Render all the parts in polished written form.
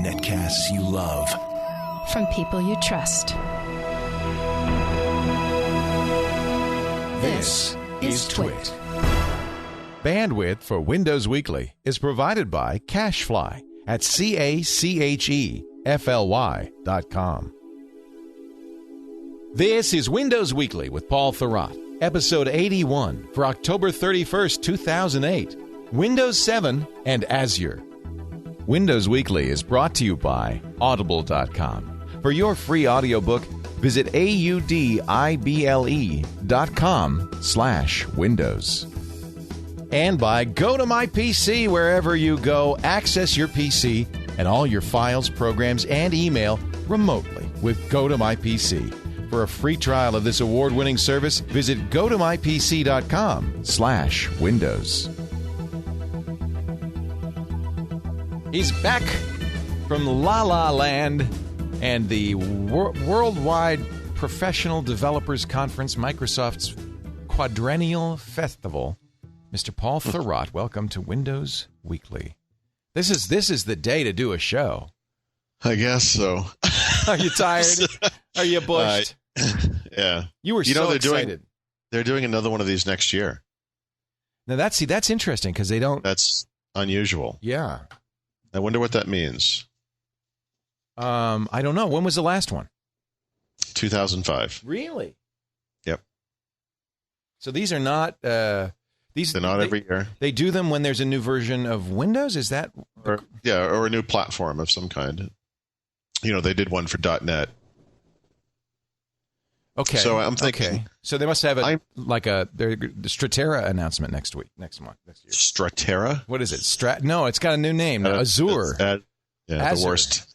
Netcasts you love. From people you trust. This is Twit. Bandwidth for Windows Weekly is provided by Cachefly at CACHEFLY.com. This is Windows Weekly with Paul Thurrott, episode 81 for October 31st, 2008. Windows 7 and Azure. Windows Weekly is brought to you by Audible.com. For your free audiobook, visit audible.com/Windows. And by Go to My PC, wherever you go, access your PC and all your files, programs, and email remotely with Go to My PC. For a free trial of this award-winning service, visit gotomypc.com/Windows. He's back from La La Land and the Worldwide Professional Developers Conference, Microsoft's quadrennial festival. Mr. Paul Thurrott, welcome to Windows Weekly. This is the day to do a show. I guess so. Are you tired? Are you bushed? Yeah. You were so excited. They're doing another one of these next year. Now that's interesting because they don't. That's unusual. Yeah. I wonder what that means. I don't know. When was the last one? 2005. Really? Yep. So these are not. They're not every year. They do them when there's a new version of Windows. Is that? Or a new platform of some kind. You know, they did one for .NET. Okay. So I'm thinking. Okay. So they must have the Stratera announcement next year. Stratera? What is it? No, it's got a new name. Azure. Azure. The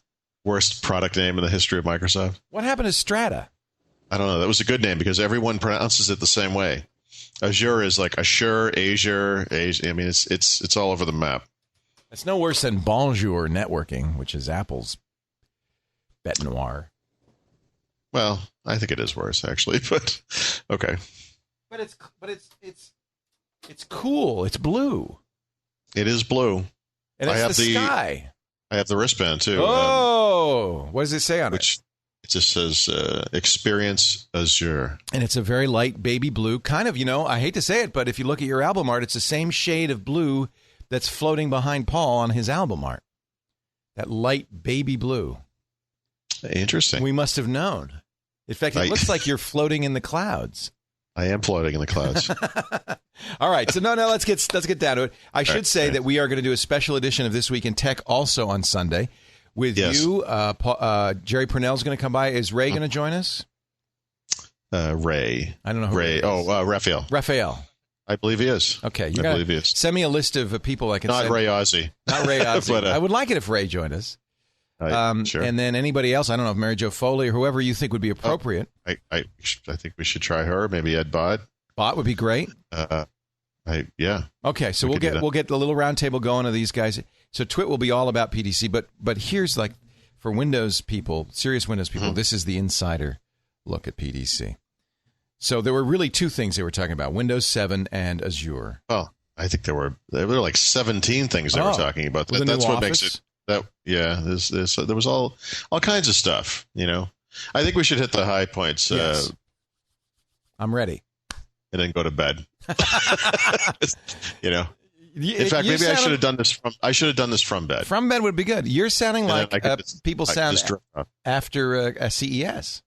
worst product name in the history of Microsoft. What happened to Strata? I don't know. That was a good name because everyone pronounces it the same way. Azure is like Azure. I mean, it's all over the map. It's no worse than Bonjour Networking, which is Apple's bête noire. Well, I think it is worse actually, but okay. But it's cool. It's blue. It is blue. And it's the sky. I have the wristband too. Oh, what does it say on it? It just says Experience Azure. And it's a very light baby blue. Kind of, I hate to say it, but if you look at your album art, it's the same shade of blue that's floating behind Paul on his album art. That light baby blue. Interesting. We must have known. In fact, it looks like you're floating in the clouds. I am floating in the clouds. All right. So, let's get down to it. I should say that we are going to do a special edition of This Week in Tech also on Sunday. With you, Jerry Purnell's going to come by. Is Ray going to join us? Ray. I don't know who Ray. Raphael. Raphael. I believe he is. Okay. I believe he is. Send me a list of people I can send. Not Ray Ozzie. Not Ray Ozzie. But, I would like it if Ray joined us. Sure. And then anybody else, I don't know if Mary Jo Foley or whoever you think would be appropriate. I think we should try her. Maybe Ed Bod. Bod would be great. Yeah. Okay, so we'll get the little round table going of these guys. So Twit will be all about PDC, but here's for Windows people, serious Windows people, this is the insider look at PDC. So there were really two things they were talking about: Windows 7 and Azure. Oh, I think there were like 17 things they were talking about. That's what makes it. There was all kinds of stuff. I think we should hit the high points. Yes. I'm ready. And then go to bed. In fact, maybe I should have done this from bed. From bed would be good. You're sounding like people sound after CES.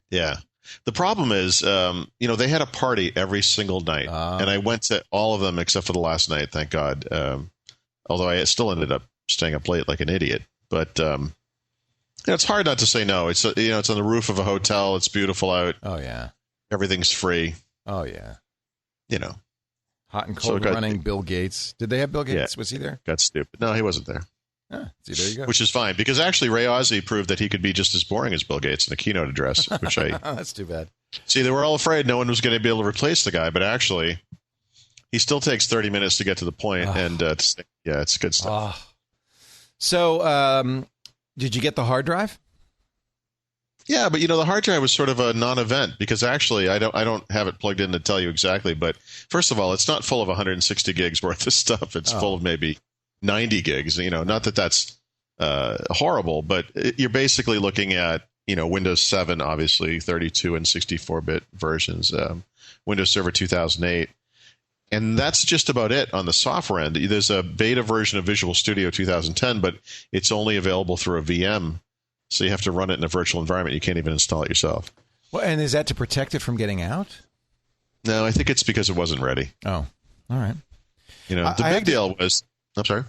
Yeah. The problem is, they had a party every single night, and I went to all of them except for the last night. Thank God. Although I still ended up staying up late like an idiot. But it's hard not to say no. It's it's on the roof of a hotel. It's beautiful out. Oh yeah. Everything's free. Oh yeah. Hot and cold running. Bill Gates. Did they have Bill Gates? Yeah, was he there? Got stupid. No, he wasn't there. See, there you go. Which is fine because actually Ray Ozzie proved that he could be just as boring as Bill Gates in a keynote address. Which that's too bad. See, they were all afraid no one was going to be able to replace the guy, but actually, he still takes 30 minutes to get to the point, and it's good stuff. So, did you get the hard drive? Yeah, but the hard drive was sort of a non-event because actually I don't have it plugged in to tell you exactly. But first of all, it's not full of 160 gigs worth of stuff. It's full of maybe 90 gigs. Not that that's horrible, but you're basically looking at Windows 7, obviously 32 and 64-bit versions, Windows Server 2008. And that's just about it on the software end. There's a beta version of Visual Studio 2010, but it's only available through a VM. So you have to run it in a virtual environment. You can't even install it yourself. Well, and is that to protect it from getting out? No, I think it's because it wasn't ready. Oh, all right. The big deal was... I'm sorry?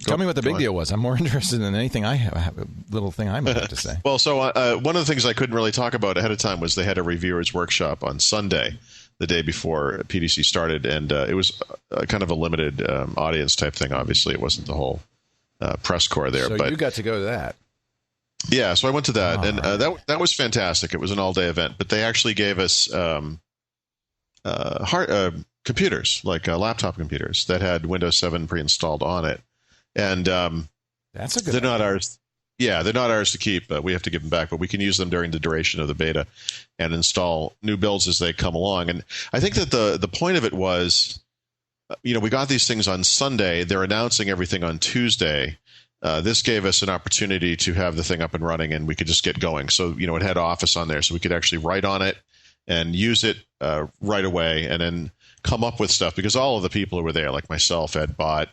Tell me what the big deal was. I'm more interested in anything I have a little thing I might have to say. Well, so one of the things I couldn't really talk about ahead of time was they had a reviewers workshop on Sunday, the day before PDC started, and it was kind of a limited audience type thing. Obviously, it wasn't the whole press corps there. So you got to go to that. Yeah, so I went to that, and that was fantastic. It was an all-day event, but they actually gave us computers, like laptop computers that had Windows 7 pre-installed on it. And that's a good. They're not ours. Yeah, they're not ours to keep. We have to give them back, but we can use them during the duration of the beta and install new builds as they come along. And I think that the point of it was, we got these things on Sunday. They're announcing everything on Tuesday. This gave us an opportunity to have the thing up and running, and we could just get going. So, it had Office on there, so we could actually write on it and use it right away, and then come up with stuff. Because all of the people who were there, like myself, Ed Bott,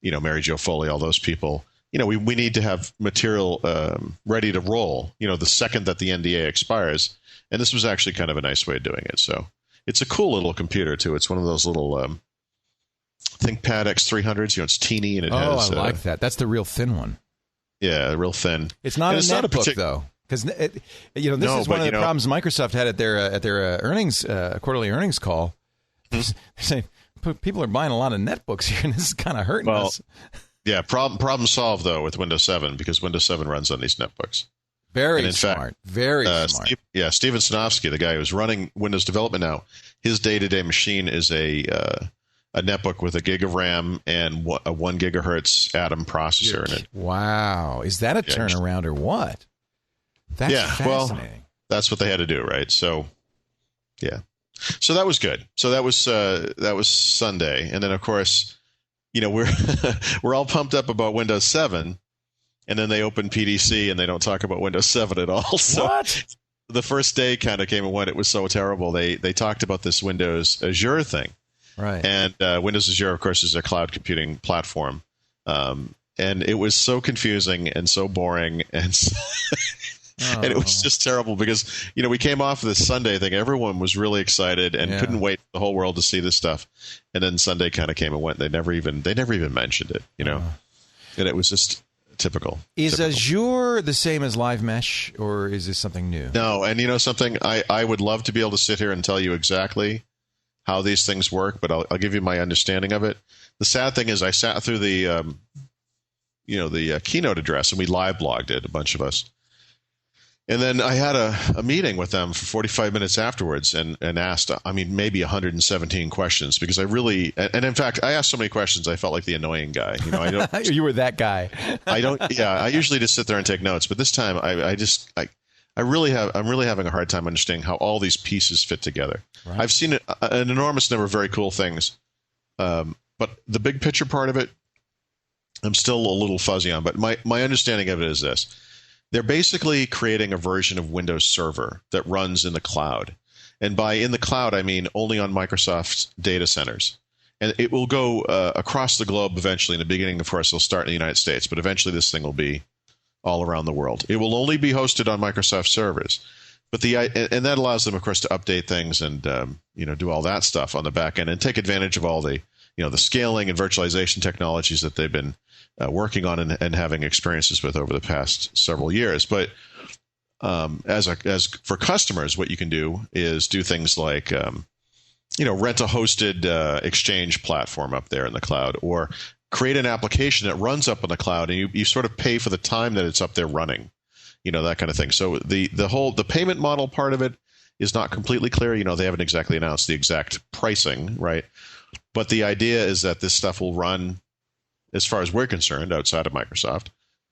Mary Jo Foley, all those people, we need to have material ready to roll, the second that the NDA expires. And this was actually kind of a nice way of doing it. So it's a cool little computer, too. It's one of those little ThinkPad X300s. It's teeny, and it has... I like that. That's the real thin one. Yeah, real thin. It's not a netbook, though. Because this is one of the problems Microsoft had at their earnings quarterly earnings call. They're saying people are buying a lot of netbooks here, and this is kind of hurting us. Yeah, problem solved, though, with Windows 7, because Windows 7 runs on these netbooks. Very smart. Very smart. Steven Sinofsky, the guy who's running Windows development now, his day-to-day machine is a netbook with a gig of RAM and a 1 gigahertz Atom processor in it. Wow. Is that a turnaround or what? That's fascinating. Well, that's what they had to do, right? So, yeah. So that was good. So that was Sunday, and then of course, we're all pumped up about Windows 7, and then they open PDC and they don't talk about Windows 7 at all. So what? The first day kind of came and went. It was so terrible. They talked about this Windows Azure thing, right? And Windows Azure, of course, is a cloud computing platform, and it was so confusing and so boring and. And it was just terrible because, we came off of this Sunday thing. Everyone was really excited and couldn't wait for the whole world to see this stuff. And then Sunday kind of came and went. They never even mentioned it, And it was just typical. Is Azure the same as Live Mesh, or is this something new? No. And something, I would love to be able to sit here and tell you exactly how these things work, but I'll give you my understanding of it. The sad thing is I sat through the keynote address, and we live blogged it, a bunch of us. And then I had a meeting with them for 45 minutes afterwards and asked, maybe 117 questions, because I really, and in fact, I asked so many questions, I felt like the annoying guy. I don't. You were that guy. I usually just sit there and take notes, but this time I'm really having a hard time understanding how all these pieces fit together. Right. I've seen an enormous number of very cool things, but the big picture part of it, I'm still a little fuzzy on. But my understanding of it is this. They're basically creating a version of Windows Server that runs in the cloud. And by in the cloud, I mean only on Microsoft's data centers. And it will go across the globe eventually. In the beginning, of course, it'll start in the United States, but eventually this thing will be all around the world. It will only be hosted on Microsoft servers. But and that allows them, of course, to update things and do all that stuff on the back end and take advantage of all the the scaling and virtualization technologies that they've been working on and having experiences with over the past several years. But as for customers, what you can do is do things like rent a hosted Exchange platform up there in the cloud, or create an application that runs up on the cloud, and you sort of pay for the time that it's up there running, that kind of thing. So the payment model part of it is not completely clear. They haven't exactly announced the exact pricing, right? But the idea is that this stuff will run, as far as we're concerned, outside of Microsoft,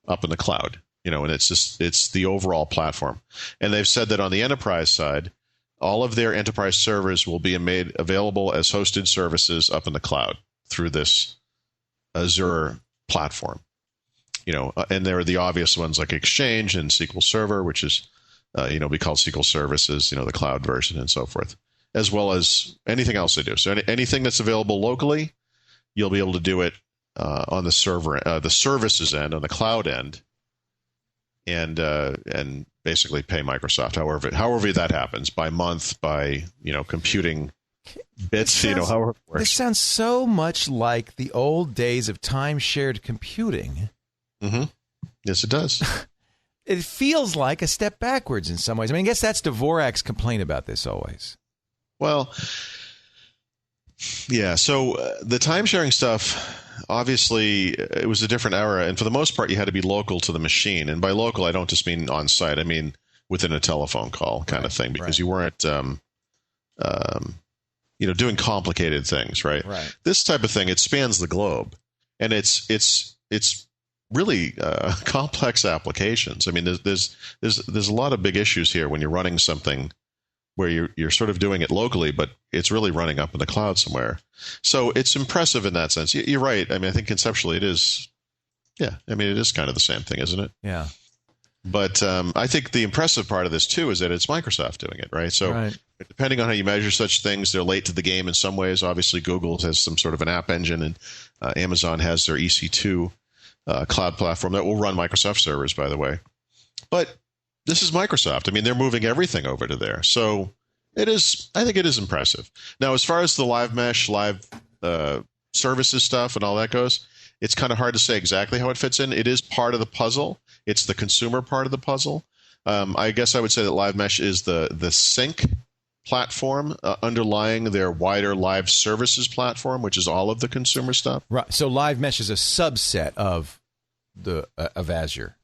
up in the cloud, and it's the overall platform. And they've said that on the enterprise side, all of their enterprise servers will be made available as hosted services up in the cloud through this Azure platform. And there are the obvious ones like Exchange and SQL Server, which is, we call SQL Services, the cloud version and so forth, as well as anything else they do. So anything that's available locally, you'll be able to do it on the server, the services end, on the cloud end, and basically pay Microsoft, however that happens, by month, by computing bits, however it works. This sounds so much like the old days of time-shared computing. Mm-hmm. Yes, it does. It feels like a step backwards in some ways. I guess that's Dvorak's complaint about this always. Well, yeah. So the time-sharing stuff, obviously, it was a different era, and for the most part, you had to be local to the machine. And by local, I don't just mean on-site. I mean within a telephone call kind of thing, because you weren't, doing complicated things, right? Right. This type of thing, it spans the globe, and it's really complex applications. I mean, there's a lot of big issues here when you're running something where you're sort of doing it locally, but it's really running up in the cloud somewhere. So it's impressive in that sense. You're right. I mean, I think conceptually it is. Yeah. I mean, it is kind of the same thing, isn't it? Yeah. But I think the impressive part of this too is that it's Microsoft doing it, right? So depending on how you measure such things, they're late to the game in some ways. Obviously, Google has some sort of an app engine, and Amazon has their EC2 cloud platform that will run Microsoft servers, by the way. But this is Microsoft. I mean, they're moving everything over to there. So I think it is impressive. Now, as far as the live mesh, live services stuff and all that goes, it's kind of hard to say exactly how it fits in. It is part of the puzzle. It's the consumer part of the puzzle. I guess I would say that live mesh is the sync platform underlying their wider live services platform, which is all of the consumer stuff. Right. So live mesh is a subset of of Azure.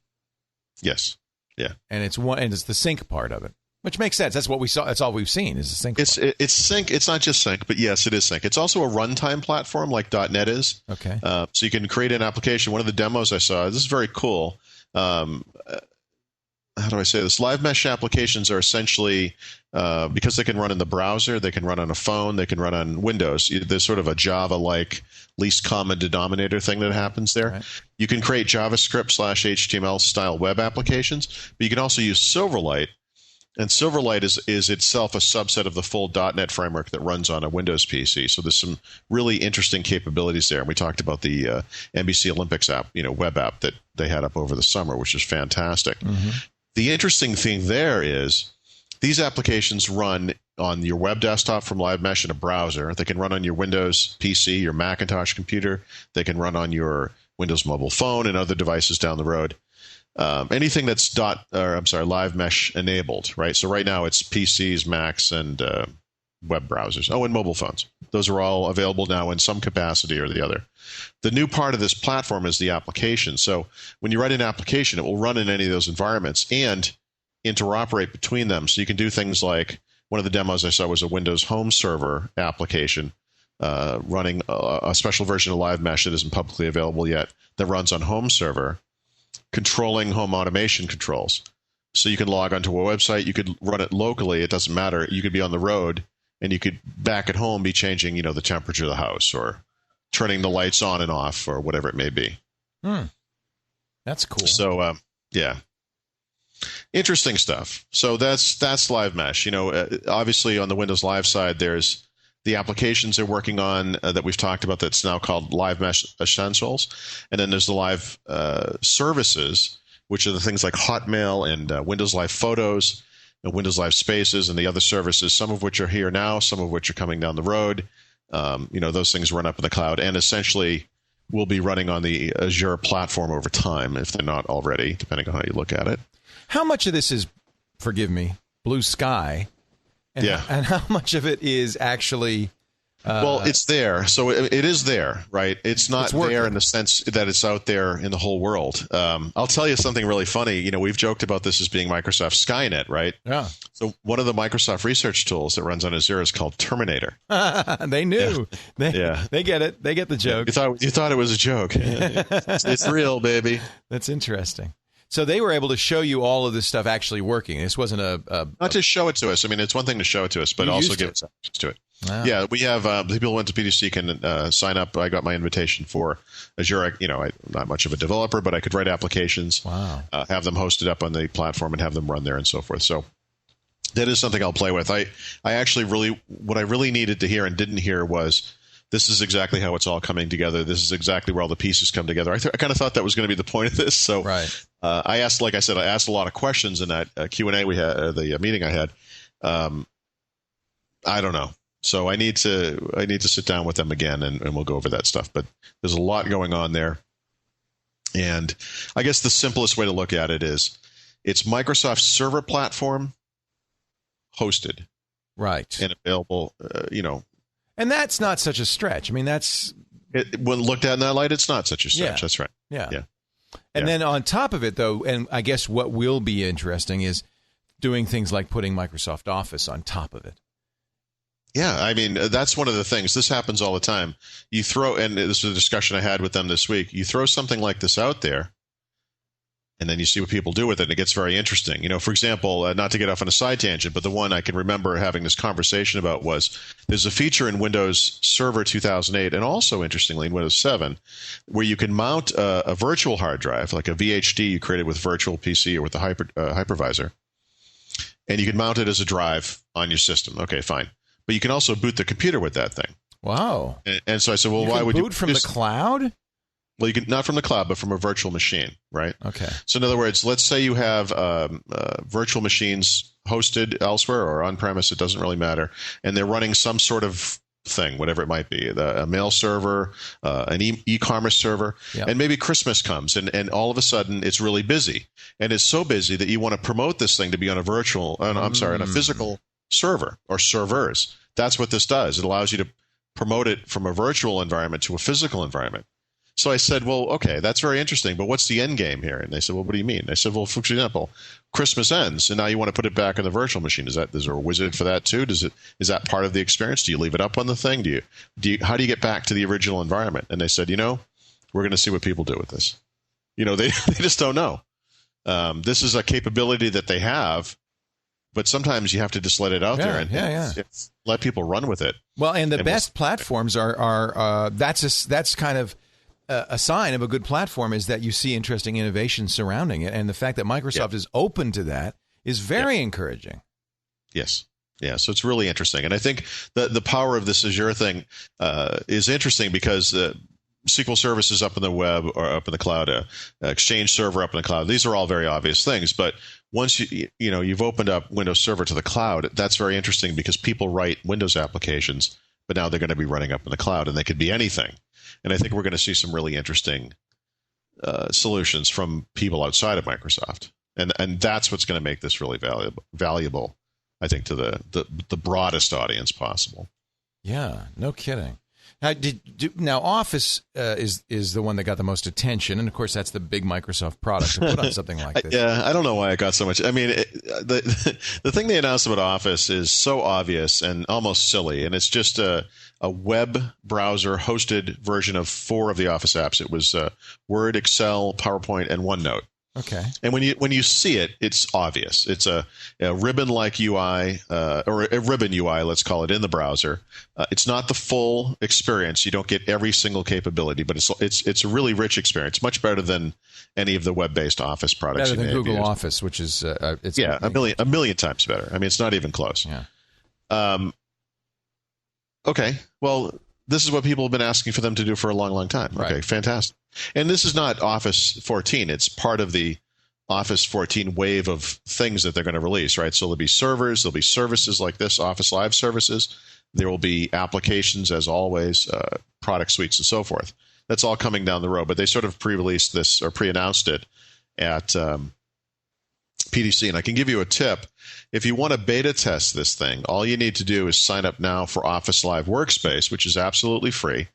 Yes. Yeah. And it's the sync part of it, which makes sense. That's what we saw. That's all we've seen is the sync. It's sync. It's not just sync, but yes, it is sync. It's also a runtime platform like .NET is. Okay. So you can create an application. One of the demos I saw, this is very cool. How do I say this? Live mesh applications are essentially, because they can run in the browser, they can run on a phone, they can run on Windows. There's sort of a Java-like least common denominator thing that happens there. Right. You can create JavaScript/HTML style web applications, but you can also use Silverlight. And Silverlight is itself a subset of the full .NET framework that runs on a Windows PC. So there's some really interesting capabilities there. And we talked about the NBC Olympics app, web app that they had up over the summer, which is fantastic. Mm-hmm. The interesting thing there is these applications run on your web desktop from Live Mesh in a browser. They can run on your Windows PC, your Macintosh computer. They can run on your Windows mobile phone and other devices down the road. Anything that's Live Mesh enabled, right? So right now it's PCs, Macs, and web browsers. Oh, and mobile phones. Those are all available now in some capacity or the other. The new part of this platform is the application. So when you write an application, it will run in any of those environments and interoperate between them. So you can do things like one of the demos I saw was a Windows Home Server application running a special version of Live Mesh that isn't publicly available yet that runs on Home Server, controlling home automation controls. So you can log onto a website, you could run it locally, it doesn't matter. You could be on the road, and you could back at home be changing, the temperature of the house or turning the lights on and off or whatever it may be. That's cool. So, yeah. Interesting stuff. So that's Live Mesh. Obviously on the Windows Live side, there's the applications they're working on that we've talked about that's now called Live Mesh Essentials. And then there's the live services, which are the things like Hotmail and Windows Live Photos and Windows Live Spaces and the other services, some of which are here now, some of which are coming down the road. Those things run up in the cloud and essentially will be running on the Azure platform over time, if they're not already, depending on how you look at it. How much of this is, forgive me, blue sky? And, and how much of it is actually... well, it's there. So it is there, right? It's not there in the sense that it's out there in the whole world. I'll tell you something really funny. We've joked about this as being Microsoft Skynet, right? Yeah. So one of the Microsoft research tools that runs on Azure is called Terminator. They knew. Yeah. They get it. They get the joke. You thought it was a joke. It's real, baby. That's interesting. So they were able to show you all of this stuff actually working. This wasn't not to show it to us. I mean, it's one thing to show it to us, but also give us access to it. Wow. Yeah, we have people who went to PDC can sign up. I got my invitation for Azure. I'm not much of a developer, but I could write applications, Wow. Have them hosted up on the platform, and have them run there and so forth. So that is something I'll play with. I actually what I really needed to hear and didn't hear was, this is exactly how it's all coming together. This is exactly where all the pieces come together. I kind of thought that was going to be the point of this. So right. I asked a lot of questions in that Q&A we had, the meeting I had. I don't know. So I need to sit down with them again, and we'll go over that stuff. But there's a lot going on there. And I guess the simplest way to look at it is, it's Microsoft's server platform hosted. Right. And available, And that's not such a stretch. I mean, when looked at in that light, it's not such a stretch. Yeah. That's right. Yeah. And then on top of it, though, and I guess what will be interesting is doing things like putting Microsoft Office on top of it. Yeah, I mean, that's one of the things. This happens all the time. You throw, and this is a discussion I had with them this week, you throw something like this out there, and then you see what people do with it, and it gets very interesting. For example, not to get off on a side tangent, but the one I can remember having this conversation about was, there's a feature in Windows Server 2008, and also, interestingly, in Windows 7, where you can mount a virtual hard drive, like a VHD you created with Virtual PC or with a hypervisor, and you can mount it as a drive on your system. Okay, fine. But you can also boot the computer with that thing. Wow. And so I said, well, you why would you boot from the cloud? Well, you can not from the cloud, but from a virtual machine, right? Okay. So in other words, let's say you have virtual machines hosted elsewhere or on-premise, it doesn't really matter, and they're running some sort of thing, whatever it might be, a mail server, an e-commerce server, yep. And maybe Christmas comes, and all of a sudden it's really busy, and it's so busy that you want to promote this thing to be on a physical server or servers. That's what this does. It allows you to promote it from a virtual environment to a physical environment. So I said, well, okay, that's very interesting, but what's the end game here? And they said, well, what do you mean? I said, well, for example, Christmas ends, and now you want to put it back in the virtual machine. Is there a wizard for that too? Is that part of the experience? Do you leave it up on the thing? How do you get back to the original environment? And they said, we're going to see what people do with this. They just don't know. This is a capability that they have, but sometimes you have to just let it out there and let people run with it. Well, and the best platforms are that's kind of a sign of a good platform, is that you see interesting innovation surrounding it, and the fact that Microsoft is open to that is very encouraging. Yes. Yeah, so it's really interesting. And I think the power of this Azure thing is interesting because SQL services up in the web or up in the cloud, Exchange server up in the cloud, these are all very obvious things. But once you've opened up Windows Server to the cloud, that's very interesting because people write Windows applications, but now they're going to be running up in the cloud, and they could be anything. And I think we're going to see some really interesting solutions from people outside of Microsoft. And that's what's going to make this really valuable, I think, to the broadest audience possible. Yeah, no kidding. Now, Office is the one that got the most attention, and of course, that's the big Microsoft product to put on something like this. Yeah, I don't know why it got so much. I mean, the thing they announced about Office is so obvious and almost silly, and it's just a web browser hosted version of 4 of the Office apps. It was Word, Excel, PowerPoint, and OneNote. Okay. And when you see it, it's obvious. It's a ribbon-like UI, or a ribbon UI, let's call it, in the browser. It's not the full experience. You don't get every single capability, but it's a really rich experience, much better than any of the web-based Office products. Better than Google Office, which is a million times better. I mean, it's not even close. Yeah. Okay. Well, this is what people have been asking for them to do for a long, long time. Right. Okay, fantastic. And this is not Office 14. It's part of the Office 14 wave of things that they're going to release, right? So there'll be servers, there'll be services like this, Office Live services. There will be applications, as always, product suites, and so forth. That's all coming down the road. But they sort of pre-released this or pre-announced it at PDC. And I can give you a tip. If you want to beta test this thing, all you need to do is sign up now for Office Live Workspace, which is absolutely free.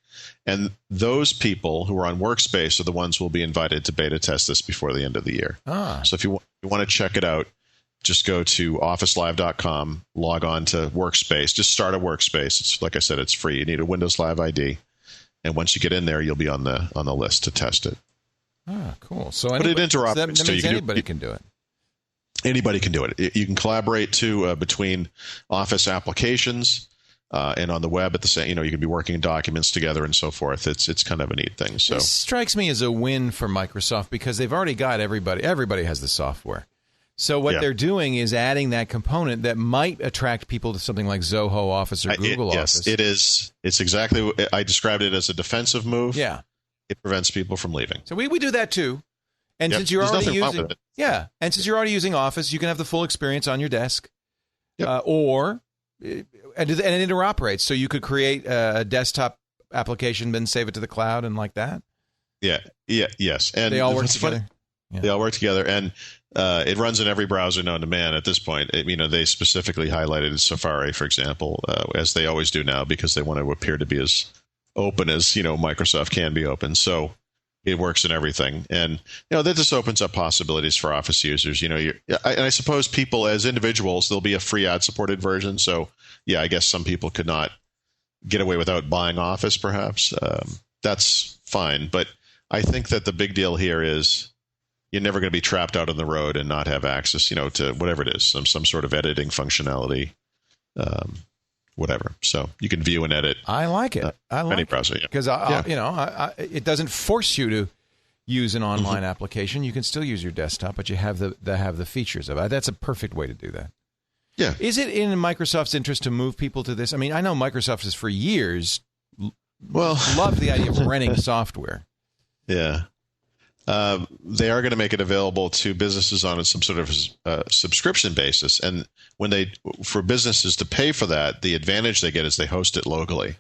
And those people who are on Workspace are the ones who will be invited to beta test this before the end of the year. So if you want to check it out, just go to officelive.com, log on to Workspace. Just start a Workspace. It's, like I said, it's free. You need a Windows Live ID. And once you get in there, you'll be on the list to test it. Cool. So but it interoperates. That means anybody can do it. Anybody can do it. You can collaborate, too, between Office applications. and on the web at the same. You can be working documents together and so forth. It's kind of a neat thing. So this strikes me as a win for Microsoft because they've already got everybody. Everybody has the software. So what they're doing is adding that component that might attract people to something like Zoho Office or Google Office. Yes, it is. It's exactly. I described it as a defensive move. Yeah, it prevents people from leaving. So we do that too. And since you're already using, and since you're already using Office, you can have the full experience on your desk, and it interoperates. So you could create a desktop application, then save it to the cloud, and like that. Yes, and they all work together. Yeah. They all work together, and it runs in every browser known to man at this point. They specifically highlighted Safari, for example, as they always do now, because they want to appear to be as open as Microsoft can be open. So it works in everything, and that just opens up possibilities for Office users. I suppose people as individuals, there'll be a free ad-supported version. So I guess some people could not get away without buying Office, perhaps. That's fine, but I think that the big deal here is you're never going to be trapped out on the road and not have access, to whatever it is, some sort of editing functionality, whatever. So you can view and edit. I like it. I like any browser, because it doesn't force you to use an online application. You can still use your desktop, but you have the features of it. That's a perfect way to do that. Yeah. Is it in Microsoft's interest to move people to this? I mean, I know Microsoft has for years loved the idea of renting software. Yeah. They are going to make it available to businesses on some sort of subscription basis. And for businesses to pay for that, the advantage they get is they host it locally.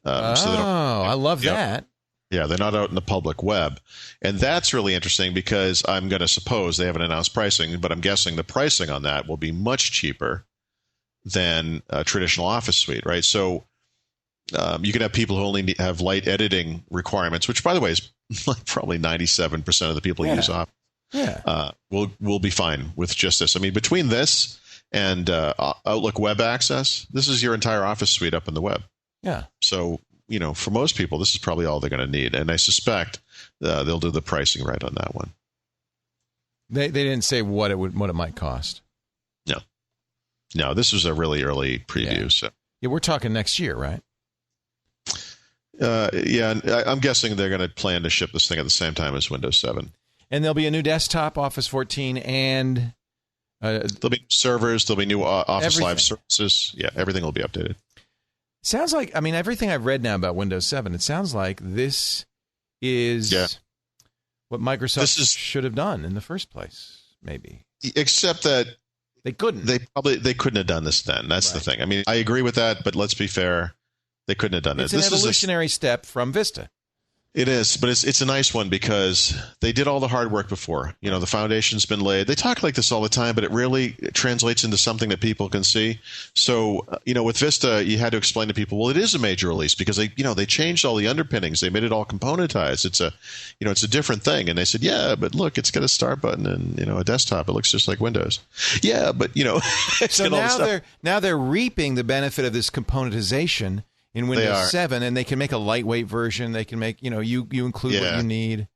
I love that. Yeah, they're not out in the public web. And that's really interesting because I'm going to suppose they haven't announced pricing, but I'm guessing the pricing on that will be much cheaper than a traditional Office suite, right? So you can have people who only have light editing requirements, which, by the way, is like probably 97% of the people who use Office. Yeah. Will be fine with just this. I mean, between this and Outlook Web Access, this is your entire Office suite up in the web. Yeah. So, for most people, this is probably all they're going to need. And I suspect they'll do the pricing right on that one. They didn't say what it might cost. No, this was a really early preview. Yeah. So we're talking next year, right? I'm guessing they're going to plan to ship this thing at the same time as Windows 7. And there'll be a new desktop, Office 14, and there'll be servers, there'll be new Office everything. Live services. Yeah, everything will be updated. Sounds like, everything I've read now about Windows 7, it sounds like this is what Microsoft should have done in the first place, maybe. Except that they couldn't. They couldn't have done this then. That's the thing. I mean, I agree with that, but let's be fair. They couldn't have done it. It's an evolutionary step from Vista. It is, but it's a nice one because they did all the hard work before. The foundation's been laid. They talk like this all the time, but it really translates into something that people can see. So, with Vista, you had to explain to people, well, it is a major release because they changed all the underpinnings. They made it all componentized. It's a different thing. And they said, yeah, but look, it's got a start button and, a desktop. It looks just like Windows. Yeah, but, So now they're reaping the benefit of this componentization in Windows 7, and they can make a lightweight version. They can make, you include what you need.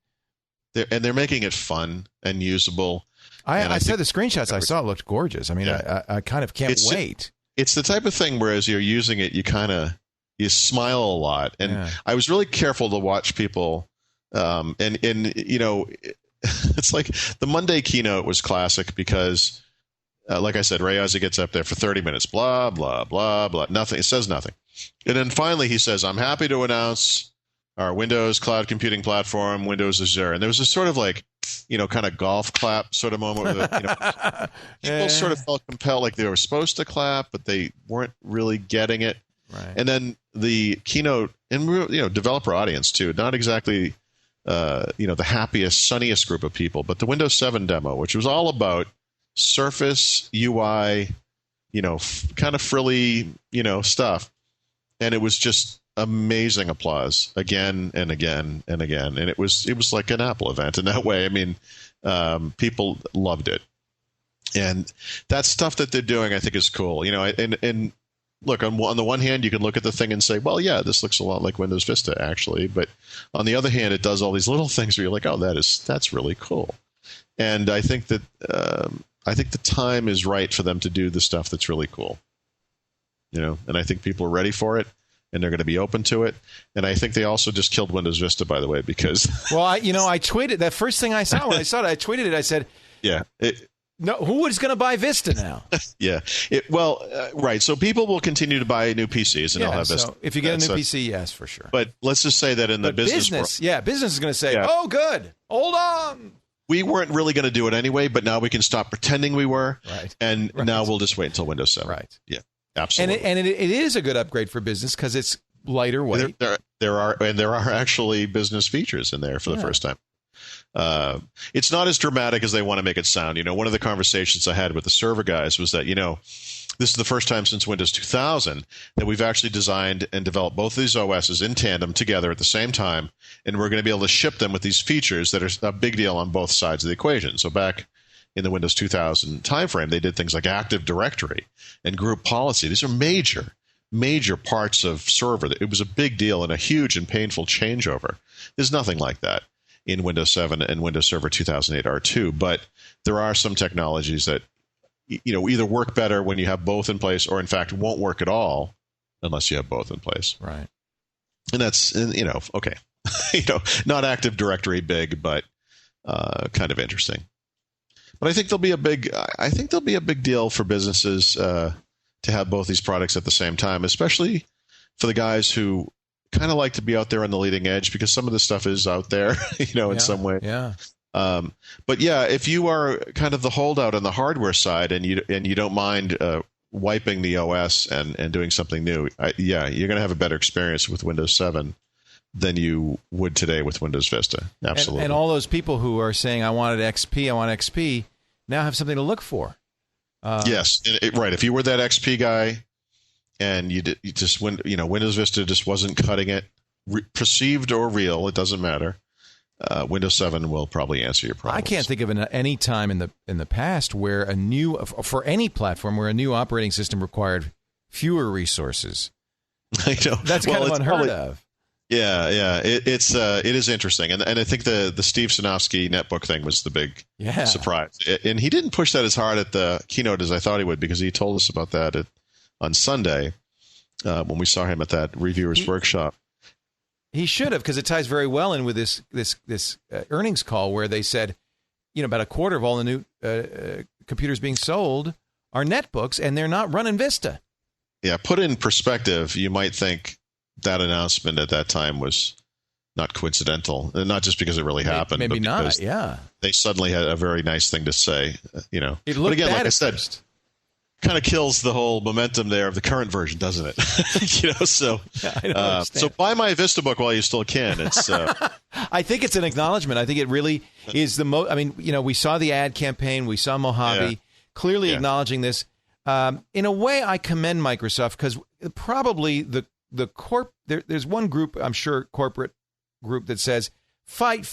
They're making it fun and usable. I said the screenshots I saw looked gorgeous. I mean, I kind of can't wait. It's the type of thing where as you're using it, you smile a lot. And I was really careful to watch people. It's like the Monday keynote was classic because, like I said, Ray Ozzie gets up there for 30 minutes, blah, blah, blah, blah, nothing. It says nothing. And then finally he says, I'm happy to announce our Windows cloud computing platform, Windows Azure. And there was this sort of kind of golf clap sort of moment where, people sort of felt compelled, like they were supposed to clap, but they weren't really getting it. Right. And then the keynote, and developer audience too, not exactly, the happiest, sunniest group of people, but the Windows 7 demo, which was all about Surface UI, kind of frilly, stuff. And it was just amazing applause again and again and again. And it was like an Apple event in that way. I mean, people loved it. And that stuff that they're doing, I think, is cool. And look, on the one hand, you can look at the thing and say, well, yeah, this looks a lot like Windows Vista, actually. But on the other hand, it does all these little things where you're like, oh, that's really cool. And I think that the time is right for them to do the stuff that's really cool. and I think people are ready for it, and they're going to be open to it. And I think they also just killed Windows Vista, by the way, because well, I tweeted that first thing I saw when I saw it. I tweeted it. I said, yeah. No, who is going to buy Vista now? Yeah. Right. So people will continue to buy new PCs, and they'll have Vista. So if you get a new PC, yes, for sure. But let's just say that in the business world, business is going to say, oh, good, hold on. We weren't really going to do it anyway, but now we can stop pretending we were. Right. And now we'll just wait until Windows 7. Right. Yeah, absolutely. And it is a good upgrade for business because it's lighter weight. There are actually business features in there for the first time. It's not as dramatic as they want to make it sound. One of the conversations I had with the server guys was that, this is the first time since Windows 2000 that we've actually designed and developed both of these OSs in tandem together at the same time, and we're going to be able to ship them with these features that are a big deal on both sides of the equation. So back in the Windows 2000 timeframe, they did things like Active Directory and group policy. These are major parts of server. It was a big deal and a huge and painful changeover. There's nothing like that in Windows 7 and Windows Server 2008 R2, but there are some technologies that either work better when you have both in place, or in fact won't work at all unless you have both in place. Right. And that's okay, not Active Directory big, but kind of interesting. But I think there'll be a big deal for businesses to have both these products at the same time, especially for the guys who kind of like to be out there on the leading edge, because some of this stuff is out there, in some way. Yeah. But yeah, if you are kind of the holdout on the hardware side and you don't mind wiping the OS and doing something new, you're going to have a better experience with Windows 7 than you would today with Windows Vista. Absolutely. And all those people who are saying, I want XP, now have something to look for. Yes. Right. If you were that XP guy, and Windows Vista just wasn't cutting it, perceived or real, it doesn't matter. Windows 7 will probably answer your problems. I can't think of any time in the past where for any platform where a new operating system required fewer resources. I know. That's kind of unheard of. Yeah. It is interesting, and I think the Steve Sinofsky netbook thing was the big surprise, and he didn't push that as hard at the keynote as I thought he would, because he told us about that on Sunday when we saw him at that reviewers workshop. He should have, because it ties very well in with this earnings call where they said, about a quarter of all the new computers being sold are netbooks, and they're not running Vista. Yeah, put in perspective, you might think that announcement at that time was not coincidental, and not just because it really happened. Maybe but not. Yeah, they suddenly had a very nice thing to say. It looked but again, bad like I said, first. Kind of kills the whole momentum there of the current version, doesn't it? So so buy my Vista book while you still can. It's I think it's an acknowledgement. I think it really is the most. I mean, we saw the ad campaign, we saw Mojave clearly acknowledging this. In a way, I commend Microsoft, because probably there's one group, I'm sure, corporate group that says fight.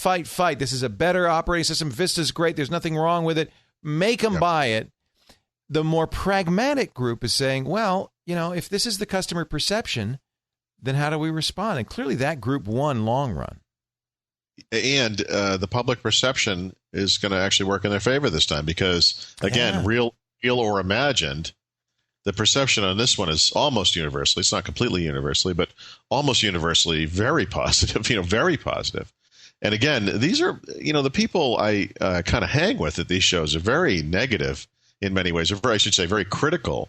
This is a better operating system. Vista's great. There's nothing wrong with it. Make them buy it. The more pragmatic group is saying, well, if this is the customer perception, then how do we respond? And clearly that group won long run. And the public perception is going to actually work in their favor this time, because, again, real or imagined, the perception on this one is almost universally. It's not completely universally, but almost universally very positive, very positive. And again, these are, the people I kind of hang with at these shows are very negative in many ways, or I should say very critical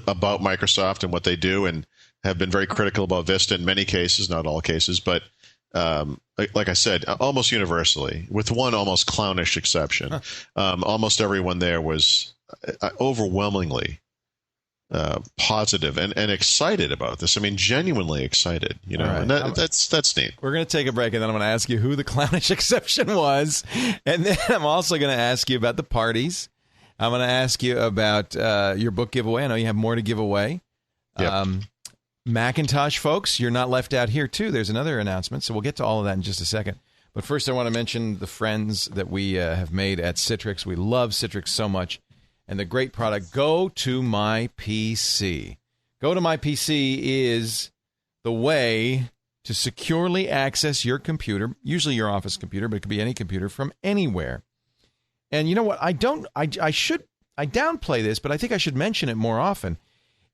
about Microsoft and what they do, and have been very critical about Vista in many cases, not all cases, but like I said, almost universally, with one almost clownish exception. Almost everyone there was overwhelmingly positive and excited about this. I mean, genuinely excited, right. And that's neat. We're going to take a break, and then I'm going to ask you who the clownish exception was, and then I'm also going to ask you about the parties. I'm going to ask you about your book giveaway. I know you have more to give away. Yep. Macintosh folks, you're not left out here, too. There's another announcement, so we'll get to all of that in just a second. But first, I want to mention the friends that we have made at Citrix. We love Citrix so much. And the great product, Go to My PC. Go to My PC is the way to securely access your computer, usually your office computer, but it could be any computer, from anywhere. And you know what? I downplay this, but I think I should mention it more often.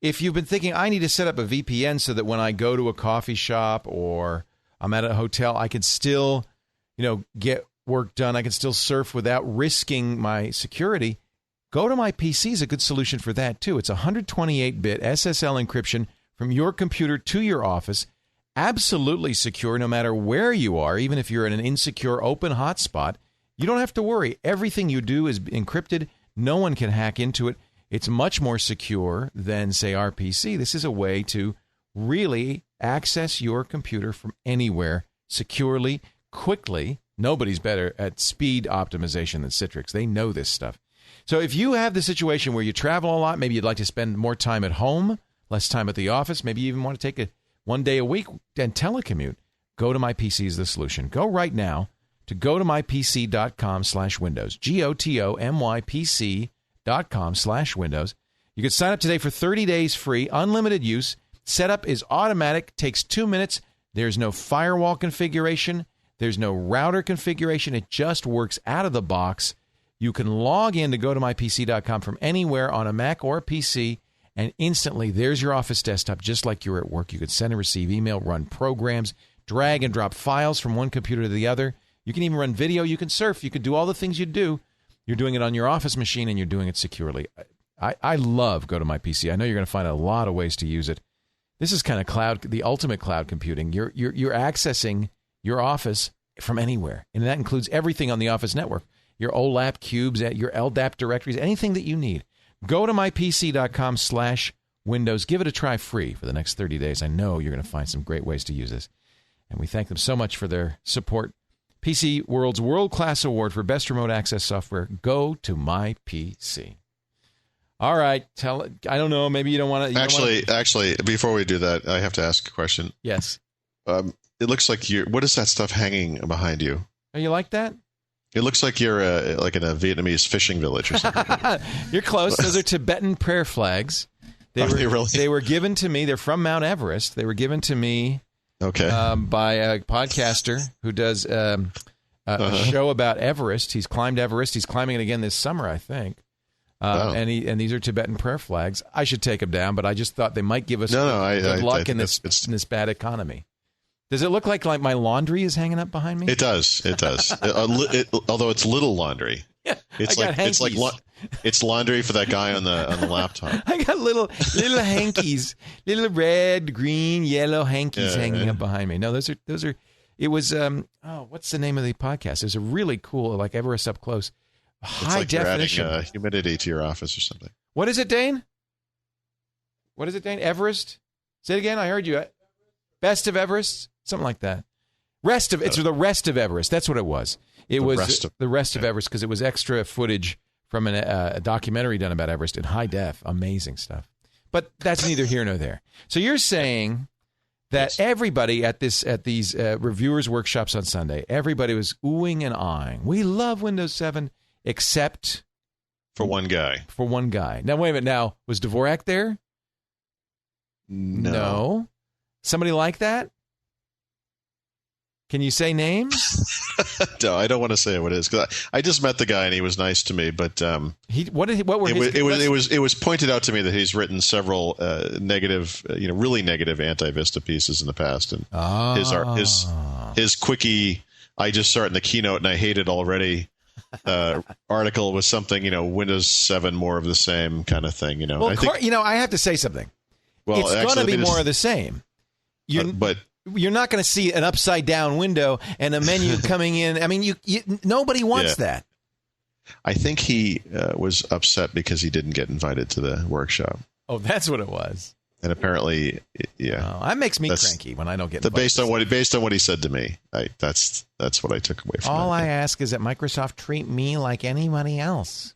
if you've been thinking, I need to set up a VPN so that when I go to a coffee shop or I'm at a hotel, I can still, get work done. I can still surf without risking my security. Go to My PC is a good solution for that, too. It's 128-bit SSL encryption from your computer to your office. Absolutely secure no matter where you are, even if you're in an insecure open hotspot. You don't have to worry. Everything you do is encrypted. No one can hack into it. It's much more secure than, say, RPC. This is a way to really access your computer from anywhere securely, quickly. Nobody's better at speed optimization than Citrix. They know this stuff. So if you have the situation where you travel a lot, maybe you'd like to spend more time at home, less time at the office, maybe you even want to take one day a week and telecommute, go to My PC is the solution. Go right now to gotomypc.com/Windows, GOTOMYPC.com/Windows. You can sign up today for 30 days free, unlimited use. Setup is automatic, takes 2 minutes. There's no firewall configuration. There's no router configuration. It just works out of the box. You can log in to gotomypc.com from anywhere on a Mac or a PC, and instantly there's your Office desktop just like you're at work. You can send and receive email, run programs, drag and drop files from one computer to the other. You can even run video. You can surf. You can do all the things you do. You're doing it on your Office machine, and you're doing it securely. I love GoToMyPC. I know you're going to find a lot of ways to use it. This is kind of the ultimate cloud computing. You're accessing your Office from anywhere, and that includes everything on the Office network. Your OLAP cubes, your LDAP directories, anything that you need. Go to mypc.com/Windows. Give it a try free for the next 30 days. I know you're going to find some great ways to use this. And we thank them so much for their support. PC World's world-class award for best remote access software. Go to MyPC. All right. I don't know. Maybe you don't want to. Actually, before we do that, I have to ask a question. Yes. It looks like what is that stuff hanging behind you? Oh, you like that? It looks like you're like in a Vietnamese fishing village or something. You're close. Those are Tibetan prayer flags. They were given to me. They're from Mount Everest. They were given to me by a podcaster who does a show about Everest. He's climbed Everest. He's climbing it again this summer, I think. And these are Tibetan prayer flags. I should take them down, but I just thought they might give us good luck in this bad economy. Does it look like my laundry is hanging up behind me? It does. It does. Although it's little laundry. Yeah, it's laundry for that guy on the laptop. I got little hankies, little red, green, yellow hankies hanging up behind me. No, those are. It was what's the name of the podcast? It was a really cool, like Everest up close, high definition. You're adding humidity to your office or something. What is it, Dane? Everest. Say it again. I heard you. Best of Everest. Something like that. It's the rest of Everest. That's what it was. It was the rest of Everest because it was extra footage from a documentary done about Everest in high def. Amazing stuff. But that's neither here nor there. So you're saying that everybody at these reviewers' workshops on Sunday, everybody was oohing and aahing. We love Windows 7, except for one guy. Now wait a minute. Now was Dvorak there? No. Somebody like that? Can you say names? No, I don't want to say what it is because I just met the guy and he was nice to me. But it was pointed out to me that he's written several really negative anti-Vista pieces in the past, and his quickie. I just saw it in the keynote and I hate it already. Article was something Windows 7 more of the same kind of thing. Well, I have to say something. Well, it's going to be more of the same. You're not going to see an upside-down window and a menu coming in. I mean, nobody wants that. I think he was upset because he didn't get invited to the workshop. Oh, that's what it was. And apparently, yeah. Oh, that makes me cranky when I don't get invited. Based on what he said to me, that's what I took away from it. All I ask is that Microsoft treat me like anybody else.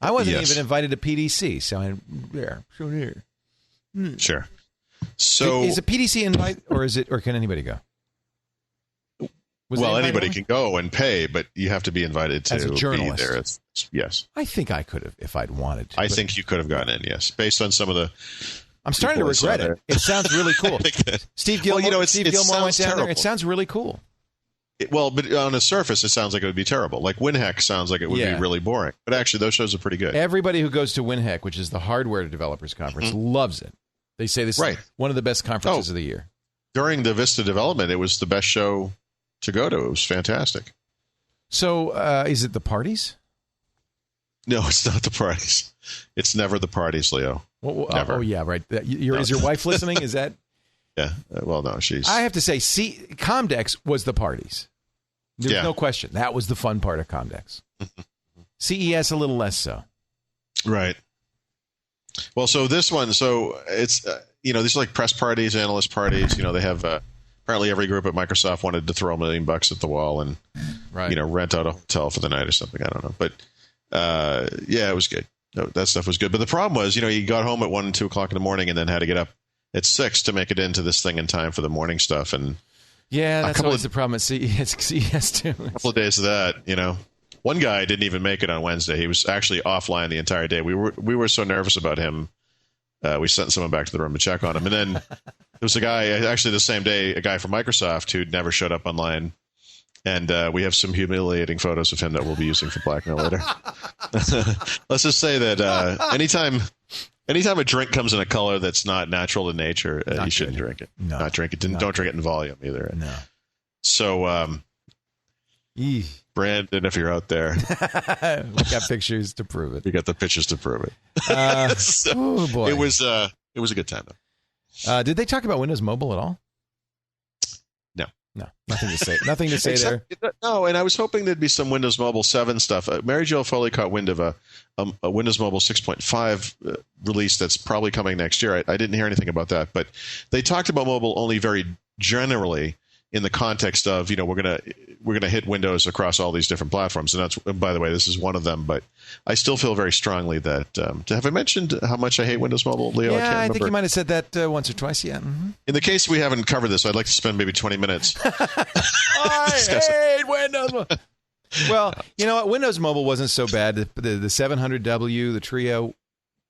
I wasn't even invited to PDC, so I'm there. Sure. So is a PDC invite, or can anybody go? Anybody can go and pay, but you have to be invited to as a journalist. Be there. Yes, I think I could have if I'd wanted to. I think you could have gotten in. Yes, based on some of the. I'm starting to regret it. It sounds really cool. Steve Gilmore. Steve Gilmore went down there. It sounds really cool. But on the surface, it sounds like it would be terrible. Like WinHeck sounds like it would be really boring. But actually, those shows are pretty good. Everybody who goes to WinHeck, which is the hardware developers conference, loves it. They say this is one of the best conferences of the year. During the Vista development, it was the best show to go to. It was fantastic. So is it the parties? No, it's not the parties. It's never the parties, Leo. Never. Oh, yeah, right. Is your wife listening? Is that... Yeah. Well, no, she's... I have to say, Comdex was the parties. There's no question. That was the fun part of Comdex. CES, a little less so. Right. Well, so this one, it's, these are like press parties, analyst parties. They have, apparently every group at Microsoft wanted to throw $1 million at the wall and, rent out a hotel for the night or something. I don't know. But, it was good. That stuff was good. But the problem was, you got home at 1 and 2 o'clock in the morning and then had to get up at 6 to make it into this thing in time for the morning stuff. And that's always the problem at CES too. A couple of days of that, One guy didn't even make it on Wednesday. He was actually offline the entire day. We were so nervous about him. We sent someone back to the room to check on him. And then there was a guy, actually the same day, a guy from Microsoft who never showed up online. And we have some humiliating photos of him that we'll be using for blackmail later. Let's just say that anytime a drink comes in a color that's not natural to nature, you shouldn't drink it. No. Not drink it. Don't drink it in volume either. No. So, Brandon, if you're out there, we got pictures to prove it. We got the pictures to prove it. Oh boy, it was a good time though. Did they talk about Windows Mobile at all? No, nothing to say. Nothing to say there. No, and I was hoping there'd be some Windows Mobile 7 stuff. Mary Jo Foley caught wind of a Windows Mobile 6.5 release that's probably coming next year. I didn't hear anything about that, but they talked about mobile only very generally in the context of we're gonna hit Windows across all these different platforms, and that's, by the way, this is one of them. But I still feel very strongly that have I mentioned how much I hate Windows Mobile, Leo? Yeah, I think you might have said that once or twice. Yeah. Mm-hmm. In the case we haven't covered this, I'd like to spend maybe 20 minutes. I hate Windows Mobile. Well, you know what? Windows Mobile wasn't so bad. The 700W, the Trio,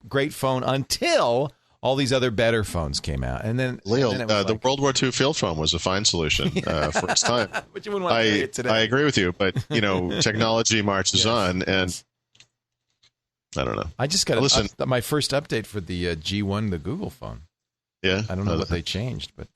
great phone until all these other better phones came out. And then, Leo, the World War II field phone was a fine solution for its time. But you wouldn't want to say it today. I agree with you, but technology marches on, and I don't know. I just got my first update for the G1, the Google phone. Yeah, I don't know what they changed, but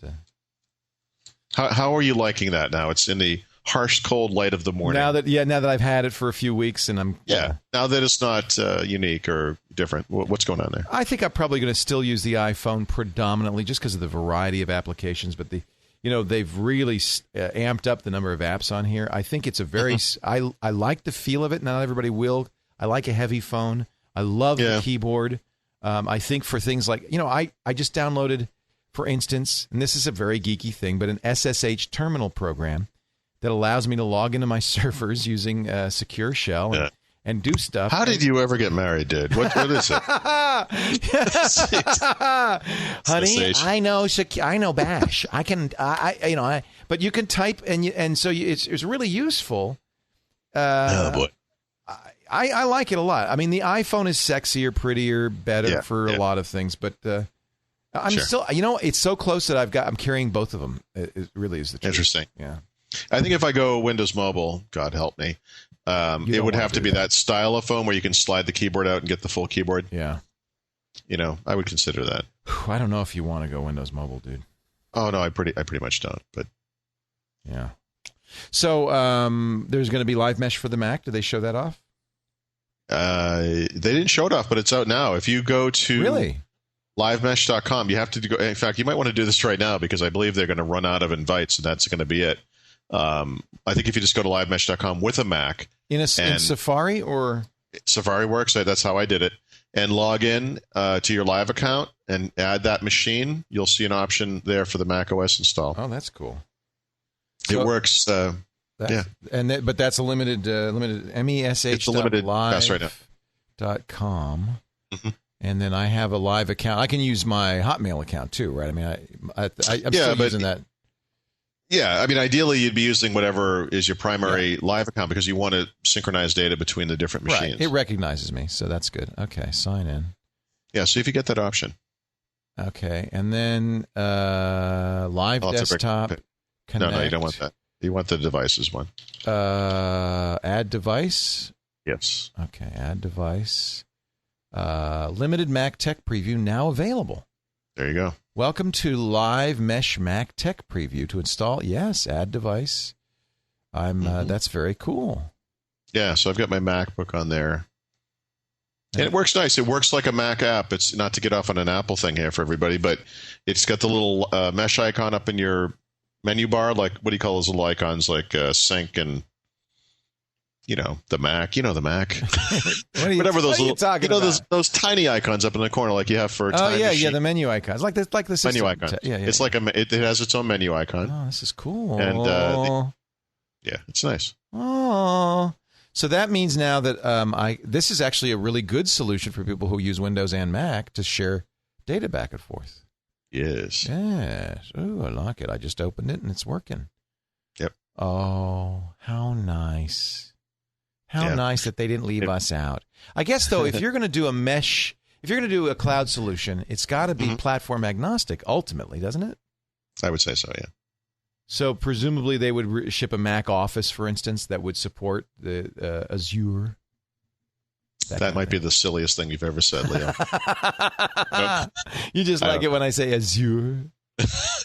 how are you liking that now? It's in the harsh, cold light of the morning. Now that I've had it for a few weeks, and I'm now that it's not unique or different. What's going on there? I think I'm probably going to still use the iPhone predominantly, just because of the variety of applications. But they've really amped up the number of apps on here. I think it's a very I like the feel of it. Not everybody will. I like a heavy phone. I love the keyboard. I think for things like I just downloaded, for instance, and this is a very geeky thing, but an SSH terminal program that allows me to log into my servers using a secure shell and do stuff. How did you ever get married, dude? What is it? Honey, I know Bash. I can, but you can type and so it's really useful. Oh boy. I like it a lot. I mean, the iPhone is sexier, prettier, better for a lot of things, but I'm still, it's so close that I'm carrying both of them. It really is the truth. Interesting. Yeah. I think if I go Windows Mobile, God help me, it would have to be that style of phone where you can slide the keyboard out and get the full keyboard. Yeah. I would consider that. I don't know if you want to go Windows Mobile, dude. Oh no, I pretty much don't. But yeah. So there's going to be Live Mesh for the Mac. Did they show that off? They didn't show it off, but it's out now. If you go to livemesh.com, you have to go. In fact, you might want to do this right now because I believe they're going to run out of invites, and that's going to be it. I think if you just go to livemesh.com with a Mac in Safari or Safari works. That's how I did it. And log in to your Live account and add that machine. You'll see an option there for the Mac OS install. Oh, that's cool. It works. But that's a limited MESH. It's a limited test right now. .com. Mm-hmm. And then I have a Live account. I can use my Hotmail account too, right? I mean, I'm still using that. Yeah, I mean, ideally you'd be using whatever is your primary Live account because you want to synchronize data between the different machines. Right. It recognizes me, so that's good. Okay, sign in. Yeah, see if you get that option. Okay, and then Live Desktop. Connect. No, you don't want that. You want the devices one. Add device? Yes. Okay, add device. Limited Mac Tech Preview now available. There you go. Welcome to Live Mesh Mac Tech Preview to install. Yes, add device. That's very cool. Yeah, so I've got my MacBook on there. And it works nice. It works like a Mac app. It's not to get off on an Apple thing here for everybody, but it's got the little mesh icon up in your menu bar, like what do you call those little icons, like sync and the Mac. You know the Mac. Whatever those little, those tiny icons up in the corner, like you have for. Oh yeah, the menu icons, like the system. Menu icon. Yeah, it's like it has its own menu icon. Oh, this is cool. And it's nice. Oh. So that means now that this is actually a really good solution for people who use Windows and Mac to share data back and forth. Yes. Yes. Ooh, I like it. I just opened it and it's working. Yep. Oh, how nice. How nice that they didn't leave us out. I guess, though, if you're going to do a mesh, if you're going to do a cloud solution, it's got to be platform agnostic ultimately, doesn't it? I would say so, yeah. So presumably they would ship a Mac Office, for instance, that would support the Azure. That might be the silliest thing you've ever said, Leo. You just like it when I say Azure.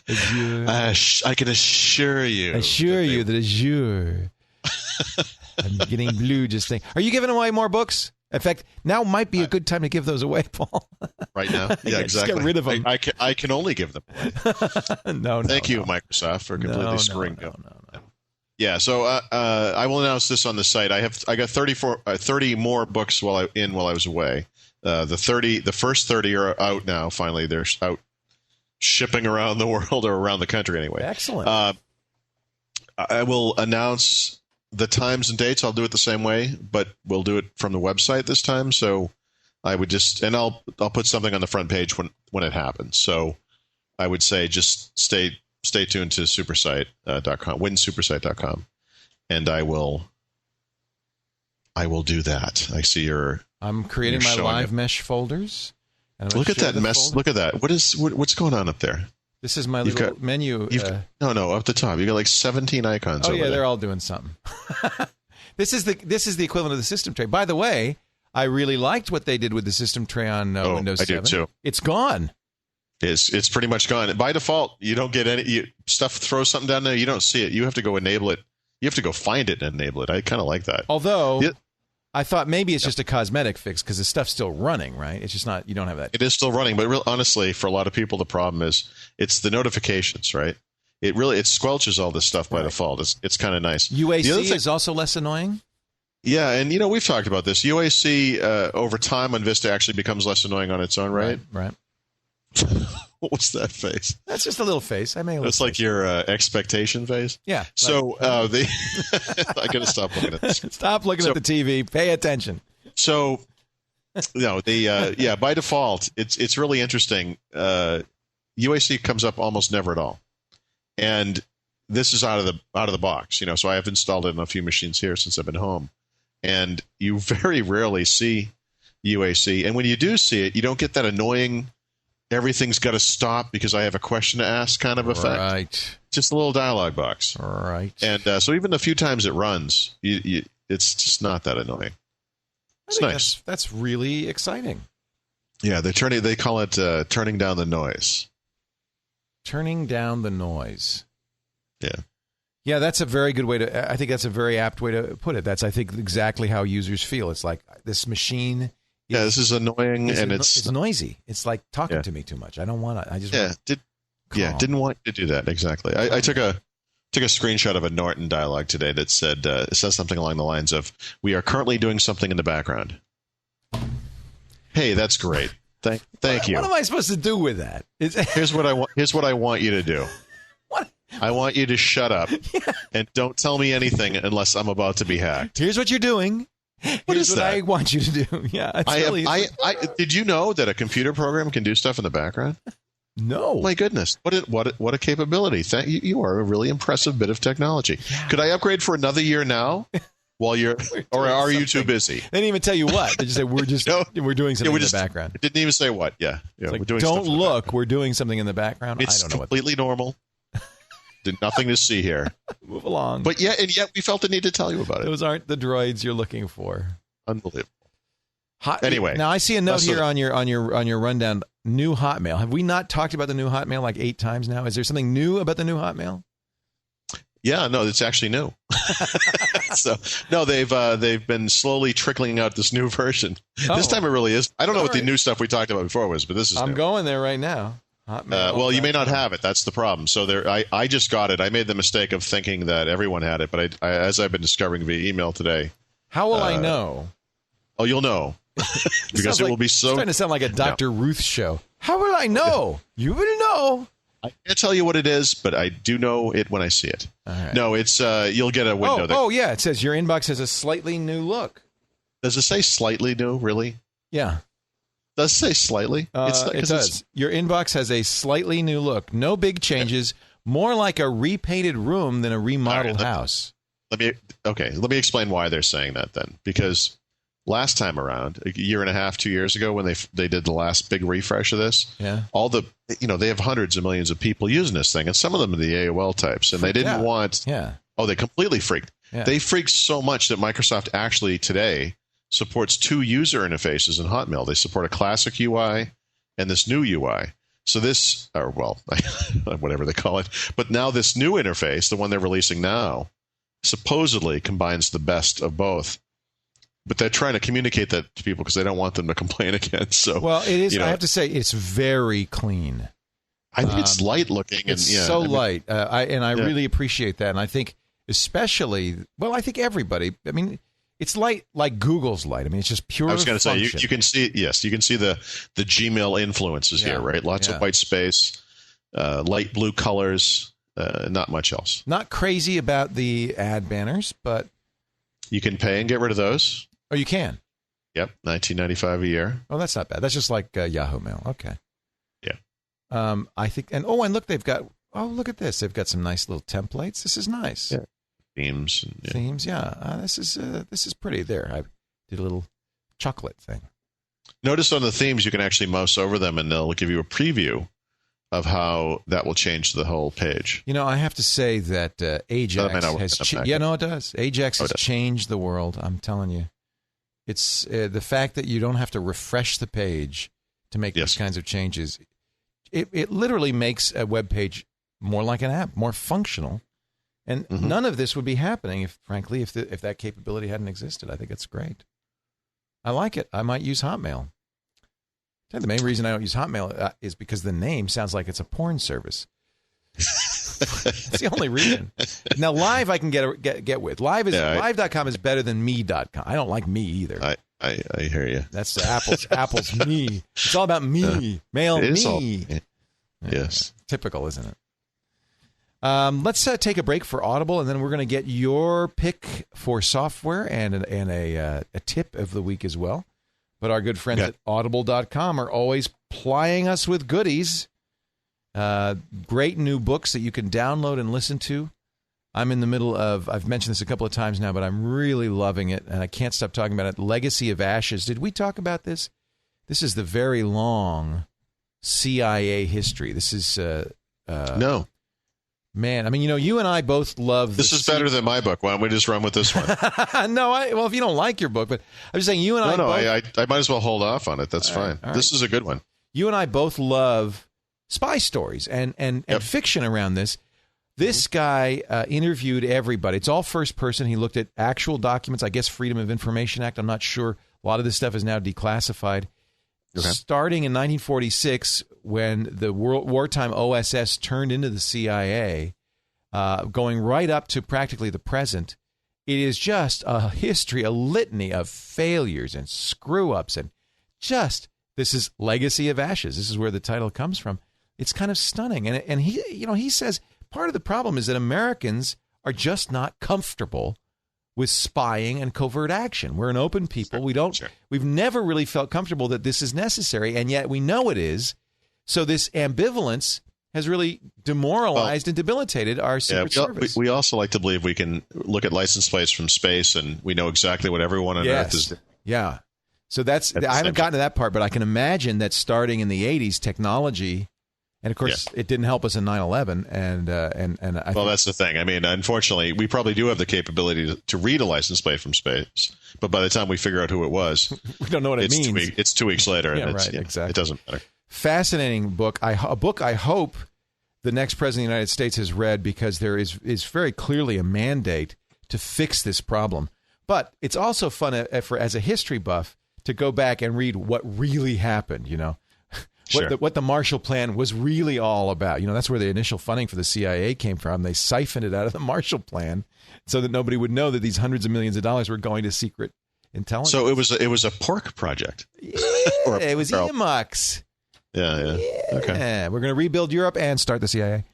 Azure. I can assure you. That Azure. I'm getting blue just thinking. Are you giving away more books? In fact, now might be a good time to give those away, Paul. Right now? Yeah, exactly. Just get rid of them. I can only give them away. Thank you, Microsoft, for completely screwing them. No. Yeah, so I will announce this on the site. I got 30 more books while I was away. The first 30 are out now. Finally, they're out shipping around the world, or around the country anyway. Excellent. I will announce the times and dates. I'll do it the same way, but we'll do it from the website this time. So I would I'll put something on the front page when it happens. So I would say just stay tuned to supersite.com, winsupersite.com, and I will do that. I see I'm creating my live mesh folders. Look at that mess. Look at that. What's going on up there? This is my little menu. No, up the top. You got like 17 icons. Oh yeah, they're all doing something. This is the equivalent of the system tray. By the way, I really liked what they did with the system tray on Windows 7. I do too. It's gone. It's pretty much gone. By default, you don't get any stuff. Throw something down there, you don't see it. You have to go enable it. You have to go find it and enable it. I kind of like that. Although I thought maybe it's just a cosmetic fix because the stuff's still running, right? It's just not, you don't have that. It is still running, but honestly, for a lot of people, the problem is it's the notifications, right? It squelches all this stuff by default. It's kind of nice. UAC is also less annoying? Yeah, and we've talked about this. UAC over time on Vista actually becomes less annoying on its own, right? Right. What was that face? That's just a little face. I made a little It's like your expectation face? Yeah. So I got to stop looking at this. Stop looking at the TV. Pay attention. So, by default, it's really interesting. UAC comes up almost never at all. And this is out of the box, so I have installed it on a few machines here since I've been home. And you very rarely see UAC. And when you do see it, you don't get that annoying everything's got to stop because I have a question to ask kind of effect. Right. Just a little dialogue box. Right. And so even the few times it runs, it's just not that annoying. It's nice. That's really exciting. Yeah, they call it turning down the noise. Turning down the noise. Yeah. Yeah, that's a very good way to, I think that's a very apt way to put it. That's, I think, exactly how users feel. It's like this machine. This is annoying, and it's noisy. It's like talking to me too much. I don't want to. I just didn't want to do that exactly. I took a screenshot of a Norton dialogue today that said it says something along the lines of, "We are currently doing something in the background." Hey, that's great. Thank you. What am I supposed to do with that? Here's what I want. Here's what I want you to do. What? I want you to shut up and don't tell me anything unless I'm about to be hacked. Here's what you're doing. Here's what I want you to do. Yeah, did you know that a computer program can do stuff in the background? No. My goodness, what a capability! You are a really impressive bit of technology. Yeah. Could I upgrade for another year now? While you're, or are you too busy? They didn't even tell you what. They just said we're doing something in the background. It didn't even say what. Yeah, we're doing. Don't look. We're doing something in the background. It's I don't know completely normal. Did nothing to see here. Move along. But yet we felt the need to tell you about it. Those aren't the droids you're looking for. Unbelievable. Anyway, now I see a note here on your rundown. New Hotmail. Have we not talked about the new Hotmail like 8 times now? Is there something new about the new Hotmail? Yeah, no, it's actually new. So no, they've been slowly trickling out this new version. This time it really is. I don't know what the new stuff we talked about before was, but this is. I'm new. Going there right now. Well, you may not have it. That's the problem. So I just got it. I made the mistake of thinking that everyone had it, but as I've been discovering via email today. How will I know? Oh, you'll know. Because it will be so. It's starting to sound like a Dr. Ruth show. How will I know? You will know. I can't tell you what it is, but I do know it when I see it. All right. No, it's you'll get a window. Yeah, it says your inbox has a slightly new look. Does it say slightly new? Really? Yeah. Does it say slightly? It does. Your inbox has a slightly new look. No big changes. More like a repainted room than a remodeled house. Let me explain why they're saying that then. Because last time around, a year and a half, 2 years ago, when they did the last big refresh of this, all they have hundreds of millions of people using this thing, and some of them are the AOL types, and they didn't want. Yeah. Oh, they completely freaked. Yeah. They freaked so much that Microsoft actually today supports 2 user interfaces in Hotmail. They support a classic UI and this new UI. So this, or well, whatever they call it, but now this new interface, the one they're releasing now, supposedly combines the best of both. But they're trying to communicate that to people because they don't want them to complain again. So, well, it is. I have to say, it's very clean. I think it's light looking. It's light. I really appreciate that. And I think especially, I think everybody. I mean, it's light like Google's light. I mean, it's just pure. I was going to say you can see. Yes, you can see the Gmail influences here, right? Lots of white space, light blue colors. Not much else. Not crazy about the ad banners, but you can pay and get rid of those. Oh, you can? Yep, $19.95 a year. Oh, that's not bad. That's just like Yahoo Mail. Okay. Yeah. I think, and look, they've got, look at this. They've got some nice little templates. This is nice. Yeah. Themes. Themes, yeah. This is pretty. There, I did a little chocolate thing. Notice on the themes, you can actually mouse over them, and they'll give you a preview of how that will change the whole page. You know, I have to say that Ajax has changed. Yeah, no, it does. Ajax has changed the world. I'm telling you. It's the fact that you don't have to refresh the page to make these kinds of changes. It literally makes a web page more like an app, more functional. And none of this would be happening, if that capability hadn't existed. I think it's great. I like it. I might use Hotmail. The main reason I don't use Hotmail is because the name sounds like it's a porn service. That's the only reason. Now, Live I can get with. Live.com is better than me.com. I don't like me either. I hear you. That's Apple's me. It's all about me. Mail me. Yes. Typical, isn't it? Let's take a break for Audible, and then we're going to get your pick for software and a tip of the week as well. But our good friends at Audible.com are always plying us with goodies. Great new books that you can download and listen to. I'm in the middle of, I've mentioned this a couple of times now, but I'm really loving it, and I can't stop talking about it. Legacy of Ashes. Did we talk about this? This is the very long CIA history. This is... no. Man, I mean, you and I both love... This is better than my book. Why don't we just run with this one? No, if you don't like your book, but I'm just saying you and I both... I might as well hold off on it. That's fine. Right. This is a good one. You and I both love spy stories and fiction around this. This guy interviewed everybody. It's all first person. He looked at actual documents, I guess Freedom of Information Act. I'm not sure. A lot of this stuff is now declassified. Okay. Starting in 1946, when the wartime OSS turned into the CIA, going right up to practically the present, it is just a history, a litany of failures and screw-ups. And this is Legacy of Ashes. This is where the title comes from. It's kind of stunning. And he says part of the problem is that Americans are just not comfortable with spying and covert action. We're an open people. We've never really felt comfortable that this is necessary, and yet we know it is. So this ambivalence has really demoralized and debilitated our Secret Service. We also like to believe we can look at license plates from space and we know exactly what everyone on Earth is doing. Yeah. So I haven't gotten to that part, but I can imagine that starting in the 80s, technology And of course, it didn't help us in 9/11. And that's the thing. I mean, unfortunately, we probably do have the capability to read a license plate from space, but by the time we figure out who it was, we don't know what it means. It's 2 weeks later. Yeah, and right. Exactly. It doesn't matter. Fascinating book. A book I hope the next president of the United States has read, because there is very clearly a mandate to fix this problem. But it's also fun as a history buff to go back and read what really happened. What the Marshall Plan was really all about. That's where the initial funding for the CIA came from. They siphoned it out of the Marshall Plan so that nobody would know that these hundreds of millions of dollars were going to secret intelligence. So it was a pork project. Yeah, it was earmucks. Yeah. Okay. We're going to rebuild Europe and start the CIA.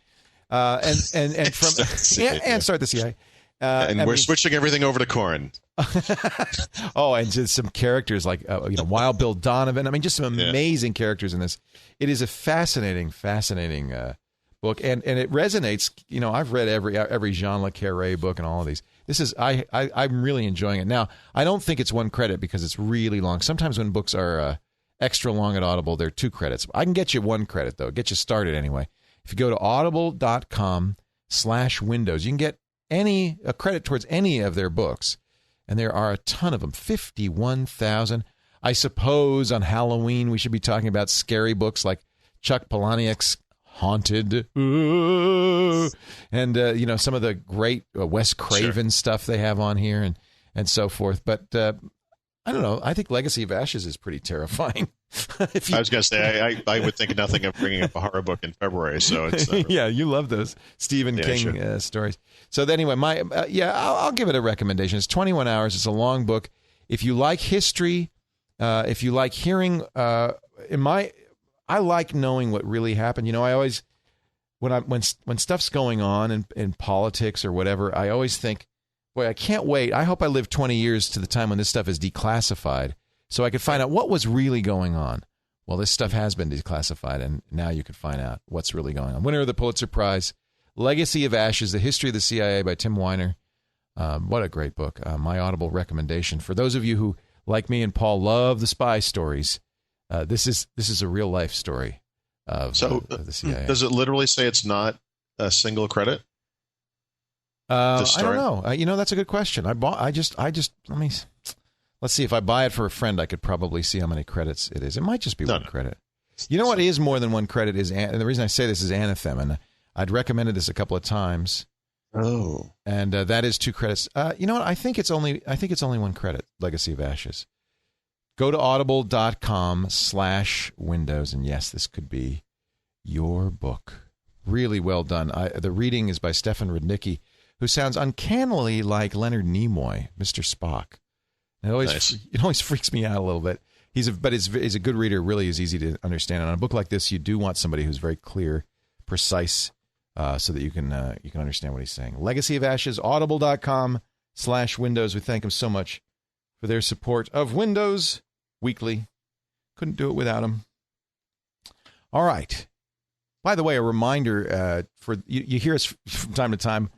And start the CIA. We're switching everything over to corn. And just some characters like Wild Bill Donovan. I mean, just some amazing characters in this. It is a fascinating book, and it resonates. I've read every Jean Le Carré book and all of these. This is I'm really enjoying it. Now, I don't think it's 1 credit because it's really long. Sometimes when books are extra long at Audible, they're 2 credits. I can get you 1 credit though. Get you started anyway. If you go to audible.com/windows, you can get a credit towards any of their books. And there are a ton of them, 51,000. I suppose on Halloween we should be talking about scary books like Chuck Palahniuk's Haunted. And, some of the great Wes Craven stuff they have on here and so forth. But I don't know. I think Legacy of Ashes is pretty terrifying. I was going to say, I would think nothing of bringing up a horror book in February. So it's yeah, you love those Stephen King stories. So anyway, I'll give it a recommendation. It's 21 hours. It's a long book. If you like history, if you like hearing, I like knowing what really happened. I always when stuff's going on in politics or whatever, I always think, boy, I can't wait. I hope I live 20 years to the time when this stuff is declassified, so I could find out what was really going on. Well, this stuff has been declassified, and now you can find out what's really going on. Winner of the Pulitzer Prize, Legacy of Ashes, The History of the CIA by Tim Weiner. What a great book. My Audible recommendation. For those of you who, like me and Paul, love the spy stories, this is a real-life story of the CIA. Does it literally say it's not a single credit? I don't know. That's a good question. Let's see. If I buy it for a friend, I could probably see how many credits it is. It might just be 1 credit. You know what is more than 1 credit is, and the reason I say this is Anthem, and I'd recommended this a couple of times. Oh, and that is 2 credits. You know what? I think it's only 1 credit. Legacy of Ashes. Go to audible.com/windows, and yes, this could be your book. Really well done. The reading is by Stefan Rudnicki, who sounds uncannily like Leonard Nimoy, Mr. Spock. It always freaks me out a little bit. He's a good reader. Really is easy to understand. And on a book like this, you do want somebody who's very clear, precise, so that you can understand what he's saying. Legacy of Ashes, audible.com/windows. We thank them so much for their support of Windows Weekly. Couldn't do it without them. All right. By the way, a reminder for you hear us from time to time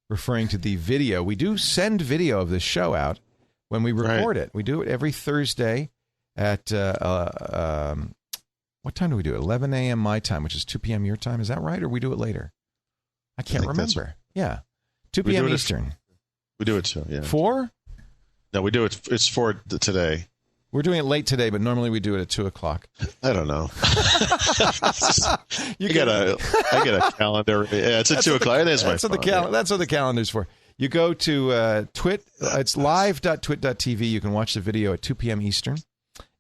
referring to the video. We do send video of this show out when we record it. We do it every Thursday at what time do we do it? 11 a.m. my time, which is 2 p.m. your time. Is that right? Or we do it later? I can't remember. Yeah. 2 p.m. Eastern. We do it too, yeah. 4? No, we do it. It's 4 today. We're doing it late today, but normally we do it at 2 o'clock. I don't know. I get a calendar. Yeah, it's at 2 o'clock. It is my phone. That's what the calendar's for. You go to Twit. It's live.twit.tv. You can watch the video at 2 p.m. Eastern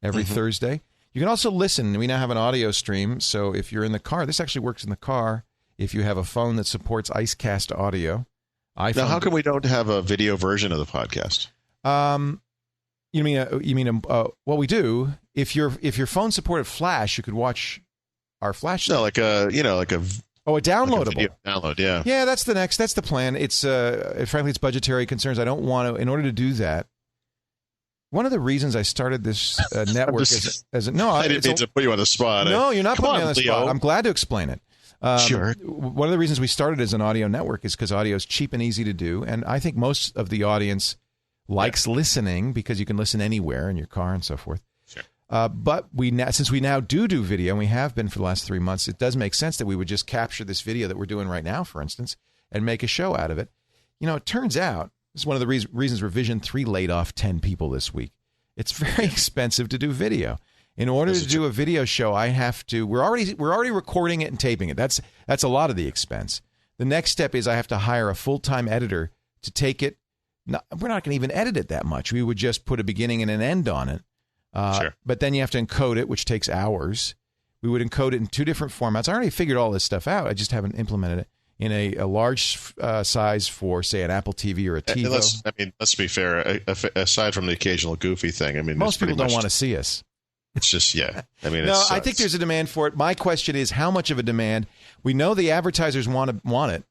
every Thursday. You can also listen. We now have an audio stream, so if you're in the car, this actually works in the car if you have a phone that supports IceCast audio. Now, how come we don't have a video version of the podcast? You mean what we do? If your phone supported Flash, you could watch our Flash. No, like a downloadable video download. Yeah, yeah. That's the plan. It's frankly, it's budgetary concerns. I don't want to. In order to do that, one of the reasons I started this network I didn't mean to put you on the spot. No, you're not putting me on the Leo. spot. I'm glad to explain it. Sure. One of the reasons we started as an audio network is because audio is cheap and easy to do, and I think most of the audience likes listening because you can listen anywhere in your car and so forth. Sure. But since we now do video, and we have been for the last 3 months, it does make sense that we would just capture this video that we're doing right now, for instance, and make a show out of it. It turns out, this is one of the reasons Revision 3 laid off 10 people this week. It's very expensive to do video. In order to do a video show, we're already recording it and taping it. That's a lot of the expense. The next step is I have to hire a full-time editor to take it. We're not going to even edit it that much. We would just put a beginning and an end on it. Sure. But then you have to encode it, which takes hours. We would encode it in 2 different formats. I already figured all this stuff out. I just haven't implemented it in a large size for, say, an Apple TV or a TiVo. Let's be fair. Aside from the occasional goofy thing, most people don't want to see us. It's just, yeah. I think there's a demand for it. My question is, how much of a demand? We know the advertisers want it,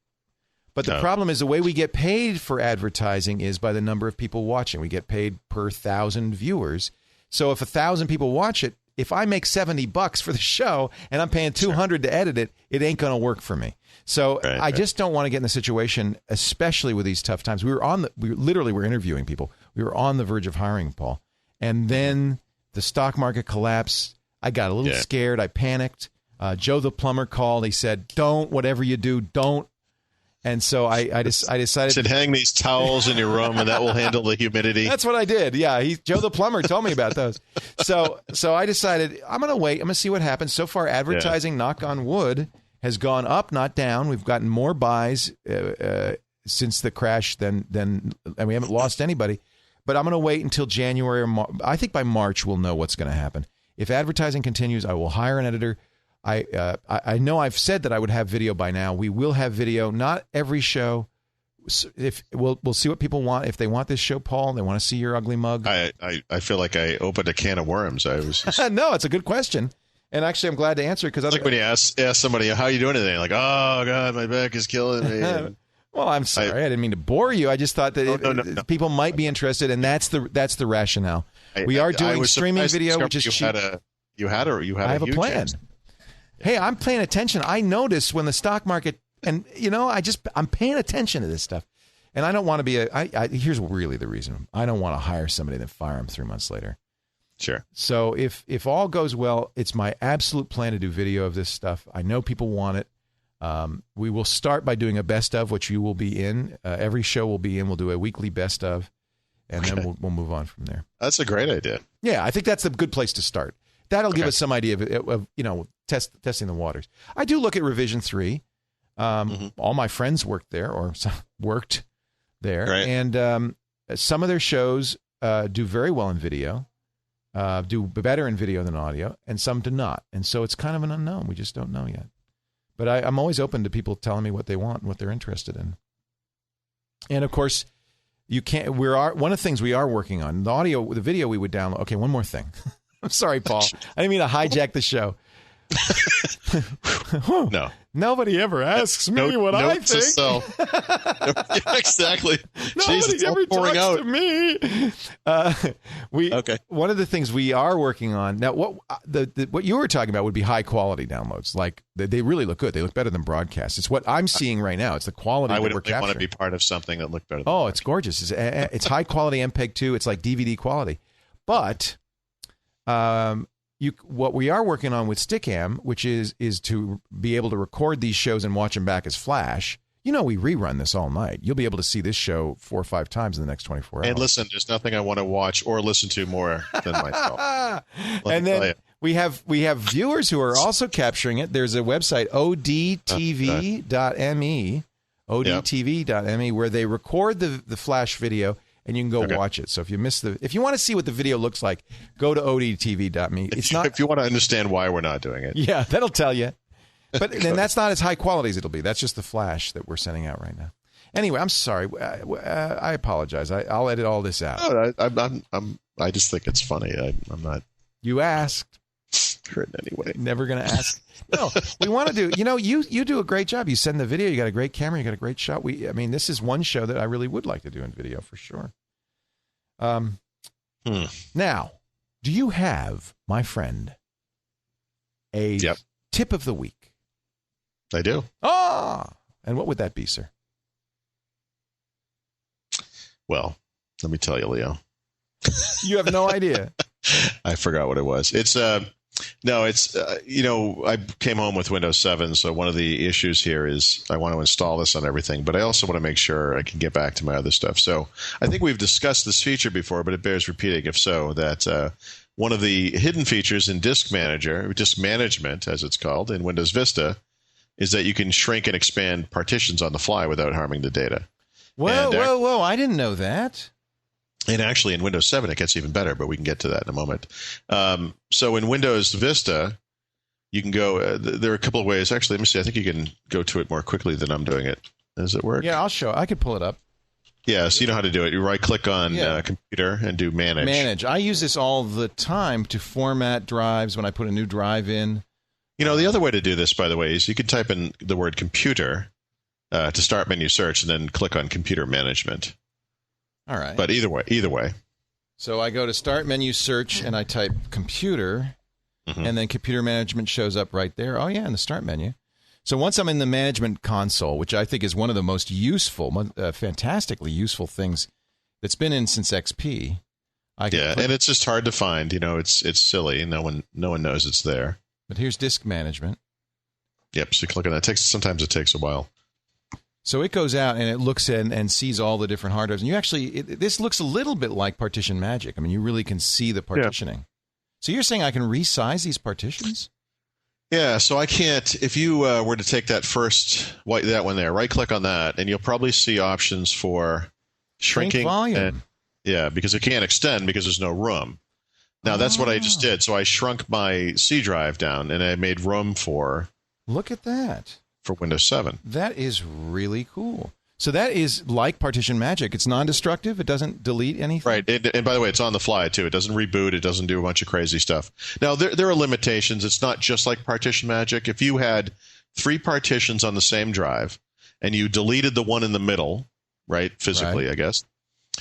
but the problem is the way we get paid for advertising is by the number of people watching. We get paid per 1,000 viewers. So if 1,000 people watch it, if I make $70 for the show and I'm paying $200 to edit it, it ain't going to work for me. So I just don't want to get in the situation, especially with these tough times. We literally were interviewing people. We were on the verge of hiring Paul, and then the stock market collapsed. I got a little scared. I panicked. Joe the plumber called. He said, "Don't. Whatever you do, don't." And so I decided to hang these towels in your room, and that will handle the humidity. That's what I did. Yeah, Joe the plumber told me about those. So I decided I'm going to wait. I'm going to see what happens. So far, advertising, knock on wood, has gone up, not down. We've gotten more buys since the crash and we haven't lost anybody. But I'm going to wait until January or March. I think by March we'll know what's going to happen. If advertising continues, I will hire an editor. I know I've said that I would have video by now. We will have video, not every show. If we'll see what people want. If they want this show, Paul, they want to see your ugly mug. I feel like I opened a can of worms. I was just... No, it's a good question, and actually, I'm glad to answer it because like when you ask somebody how you doing today, like, oh God, my back is killing me. Well, I'm sorry, I didn't mean to bore you. I just thought that people might be interested, and that's the rationale. We are doing streaming video, which is cheap. You had a huge plan. Chance. Hey, I'm paying attention. I notice when the stock market, and I'm paying attention to this stuff, and I don't want to be here's really the reason. I don't want to hire somebody and then fire him 3 months later. Sure. So if all goes well, it's my absolute plan to do video of this stuff. I know people want it. We will start by doing a best of, which you will be in. Every show will be in. We'll do a weekly best of, and then we'll move on from there. That's a great idea. Yeah, I think that's a good place to start. That'll give us some idea of testing the waters. I do look at Revision 3. All my friends worked there worked there. Right. And some of their shows do very well in video, do better in video than audio, and some do not. And so it's kind of an unknown. We just don't know yet. But I'm always open to people telling me what they want and what they're interested in. And, of course, one of the things we are working on, the video we would download. Okay, one more thing. I'm sorry, Paul. I didn't mean to hijack the show. No. Nobody ever asks me what I think. Yeah, exactly. Nobody ever talks to me. One of the things we are working on now, what you were talking about would be high quality downloads. Like they really look good. They look better than broadcast. It's what I'm seeing right now. It's the quality that we're capturing. I want to be part of something that looked better. It's gorgeous. It's high quality MPEG 2. It's like DVD quality, but. What we are working on with Stickam, which is to be able to record these shows and watch them back as Flash. We rerun this all night. You'll be able to see this show 4 or 5 times in the next 24 hours. And listen, there's nothing I want to watch or listen to more than myself. And then we have viewers who are also capturing it. There's a website, odtv.me, odtv.me, where they record the Flash video. And you can go watch it. So if you want to see what the video looks like, go to odtv.me. If you want to understand why we're not doing it. Yeah, that'll tell you. But then that's not as high quality as it'll be. That's just the Flash that we're sending out right now. Anyway, I'm sorry. I apologize. I'll edit all this out. No, I just think it's funny. I'm not. You asked. Hurting anyway. Never going to ask. No, we want to do. You do a great job. You send the video. You got a great camera. You got a great shot. This is one show that I really would like to do in video for sure. Now, do you have, my friend, a tip of the week? I do. And what would that be, sir? Well, let me tell you, Leo. You have no idea. I forgot what it was. It's no, it's I came home with Windows 7, so one of the issues here is I want to install this on everything, but I also want to make sure I can get back to my other stuff. So I think we've discussed this feature before, but it bears repeating if so, that one of the hidden features in Disk Management, as it's called, in Windows Vista, is that you can shrink and expand partitions on the fly without harming the data. Whoa, I didn't know that. And actually, in Windows 7, it gets even better, but we can get to that in a moment. So in Windows Vista, you can go there are a couple of ways. Actually, let me see. I think you can go to it more quickly than I'm doing it. Does it work? Yeah, I'll show. I could pull it up. Yeah, so you know how to do it. You right-click on Computer and do Manage. Manage. I use this all the time to format drives when I put a new drive in. The other way to do this, by the way, is you can type in the word Computer to start menu search and then click on Computer Management. All right. But either way. So I go to Start Menu Search and I type Computer, and then Computer Management shows up right there. Oh, yeah, in the Start menu. So once I'm in the Management Console, which I think is one of the most useful, fantastically useful things that's been in since XP. And it's just hard to find. It's silly. No one knows it's there. But here's Disk Management. Yep, so you click on that. Sometimes it takes a while. So it goes out and it looks and sees all the different hard drives. And you actually, this looks a little bit like partition magic. I mean, you really can see the partitioning. Yeah. So you're saying I can resize these partitions? Yeah, so I can't, if you were to take that that one there, right-click on that, and you'll probably see options for shrinking. Volume. Because it can't extend because there's no room. Now, that's what I just did. So I shrunk my C drive down, and I made room for... Look at that. For Windows 7. That is really cool. So that is like partition magic. It's non-destructive. It doesn't delete anything. Right. And by the way, it's on the fly, too. It doesn't reboot. It doesn't do a bunch of crazy stuff. Now, there are limitations. It's not just like partition magic. If you had 3 partitions on the same drive and you deleted the one in the middle, right, physically, I guess,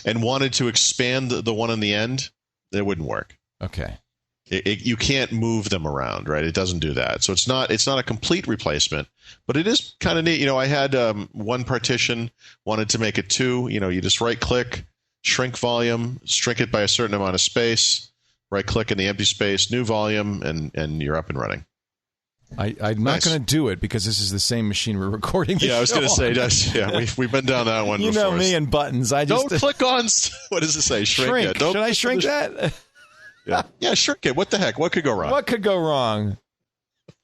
and wanted to expand the one on the end, it wouldn't work. Okay. You can't move them around, right? It doesn't do that. So it's not a complete replacement, but it is kind of neat. I had one partition, wanted to make it 2. You just right-click, shrink volume, shrink it by a certain amount of space, right-click in the empty space, new volume, and you're up and running. I'm not going to do it because this is the same machine we're recording the show. I was going to say, we've been down that one before. You know me and buttons. Don't click on, what does it say? Shrink. Should I shrink that? Yeah, shrink it. What the heck? What could go wrong? What could go wrong?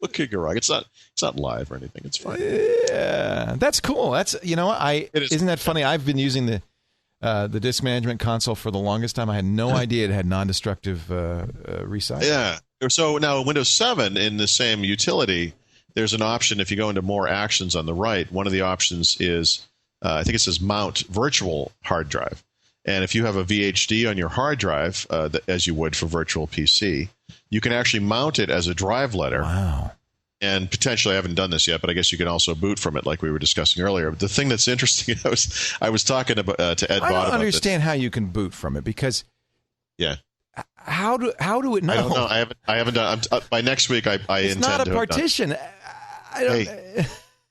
It's not live or anything. It's fine. Yeah, that's cool. Isn't that funny? I've been using the disk management console for the longest time. I had no idea it had non-destructive resizing. Yeah. So now in Windows 7, in the same utility, there's an option. If you go into more actions on the right, one of the options is I think it says mount virtual hard drive. And if you have a VHD on your hard drive, as you would for virtual PC, you can actually mount it as a drive letter. Wow. And potentially, I haven't done this yet, but I guess you can also boot from it like we were discussing earlier. But the thing that's interesting, I was talking to Ed Bott about this. I don't understand how you can boot from it because how do it know? I don't know. I haven't done. By next week, I it's intend not a to partition.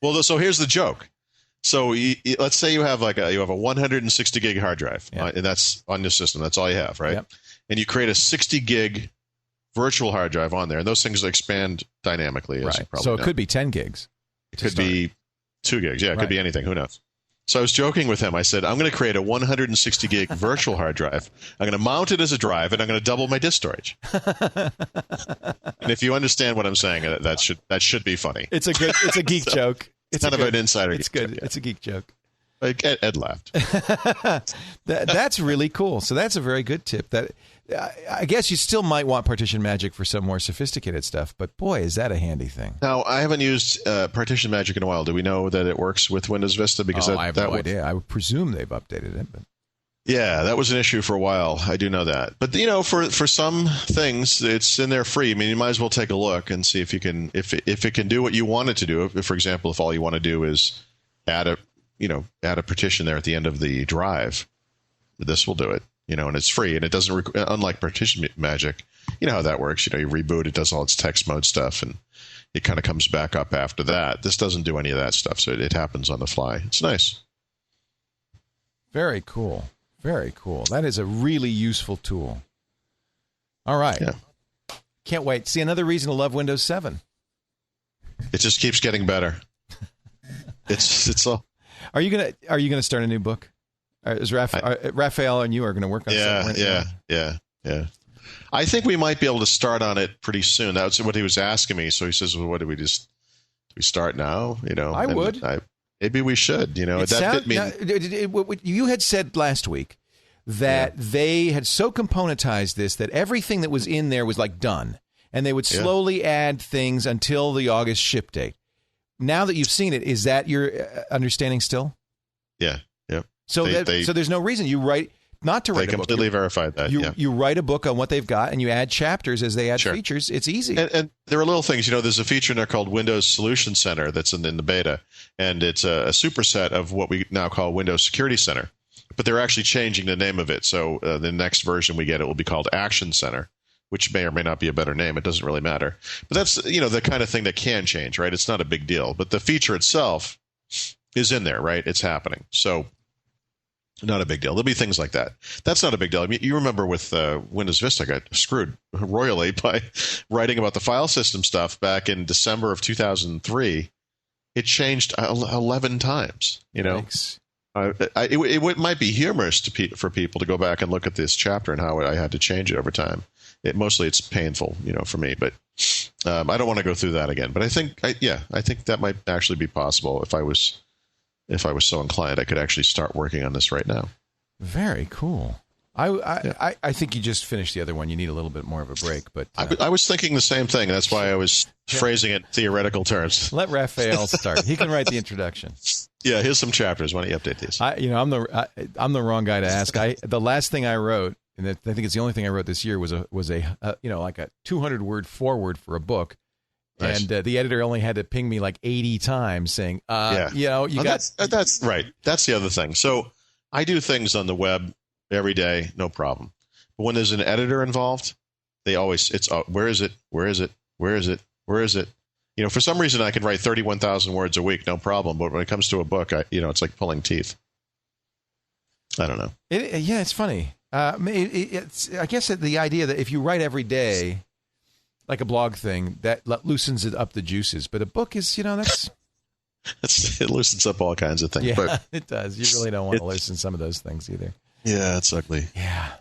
Well, so here's the joke. So let's say you have a 160 gig hard drive, and that's on your system. That's all you have, right? Yep. And you create a 60 gig virtual hard drive on there, and those things expand dynamically. As you probably so it know. Could be 10 gigs. It could be 2 gigs. Yeah, it could be anything. Who knows? So I was joking with him. I said, I'm going to create a 160 gig virtual hard drive. I'm going to mount it as a drive, and I'm going to double my disk storage. And if you understand what I'm saying, that should be funny. It's a geek joke. It's kind of an insider. It's good. Joke, It's a geek joke. Ed laughed. That's really cool. So that's a very good tip. That I guess you still might want partition magic for some more sophisticated stuff, but boy, is that a handy thing. Now, I haven't used partition magic in a while. Do we know that it works with Windows Vista? Because I have no idea. I would presume they've updated it. But. Yeah, that was an issue for a while. I do know that. But for some things, it's in there free. I mean, you might as well take a look and see if you can if it can do what you want it to do. If, for example, if all you want to do is add a partition there at the end of the drive, this will do it. And it's free, and it doesn't. Unlike partition magic, you know how that works. You reboot, it does all its text mode stuff, and it kind of comes back up after that. This doesn't do any of that stuff, so it happens on the fly. It's nice. Very cool. Very cool. That is a really useful tool. All right. Yeah. Can't wait. See, another reason to love Windows 7. It just keeps getting better. It's all. Are you gonna start a new book? Is Raphael and you are going to work on something? Yeah. I think we might be able to start on it pretty soon. That's what he was asking me. So he says, "Well, what do we start now?" I would. Maybe we should. You had said last week that they had so componentized this that everything that was in there was like done, and they would slowly add things until the August ship date. Now that you've seen it, is that your understanding still? Yeah. So there's no reason you write not to write a book. They completely verified that. You write a book on what they've got, and you add chapters as they add features. It's easy. And there are little things. There's a feature in there called Windows Solution Center that's in the beta, and it's a superset of what we now call Windows Security Center. But they're actually changing the name of it. So the next version we get, it will be called Action Center, which may or may not be a better name. It doesn't really matter. But that's the kind of thing that can change, right? It's not a big deal. But the feature itself is in there, right? It's happening. So not a big deal. There'll be things like that. That's not a big deal. I mean, you remember with Windows Vista, I got screwed royally by writing about the file system stuff back in December of 2003. It changed 11 times, Thanks. It might be humorous for people to go back and look at this chapter and how I had to change it over time. Mostly it's painful, for me, but I don't want to go through that again. But I think that might actually be possible if I was so inclined. I could actually start working on this right now. Very cool. I think you just finished the other one. You need a little bit more of a break, but I was thinking the same thing. That's why I was phrasing it in theoretical terms. Let Raphael start. He can write the introduction. Yeah, here's some chapters. Why don't you update these? I'm the wrong guy to ask. The last thing I wrote, and I think it's the only thing I wrote this year, was a like a 200-word foreword for a book. Nice. And the editor only had to ping me like 80 times saying, That's right. That's the other thing. So I do things on the web every day, no problem. But when there's an editor involved, they always, where is it? Where is it? Where is it? Where is it? For some reason I can write 31,000 words a week, no problem. But when it comes to a book, it's like pulling teeth. I don't know. It's funny. I guess the idea that if you write every day, like a blog thing, that loosens it up the juices. But a book is, that's... it loosens up all kinds of things. Yeah, but it does. You really don't want to loosen some of those things either. Yeah, it's ugly. Yeah.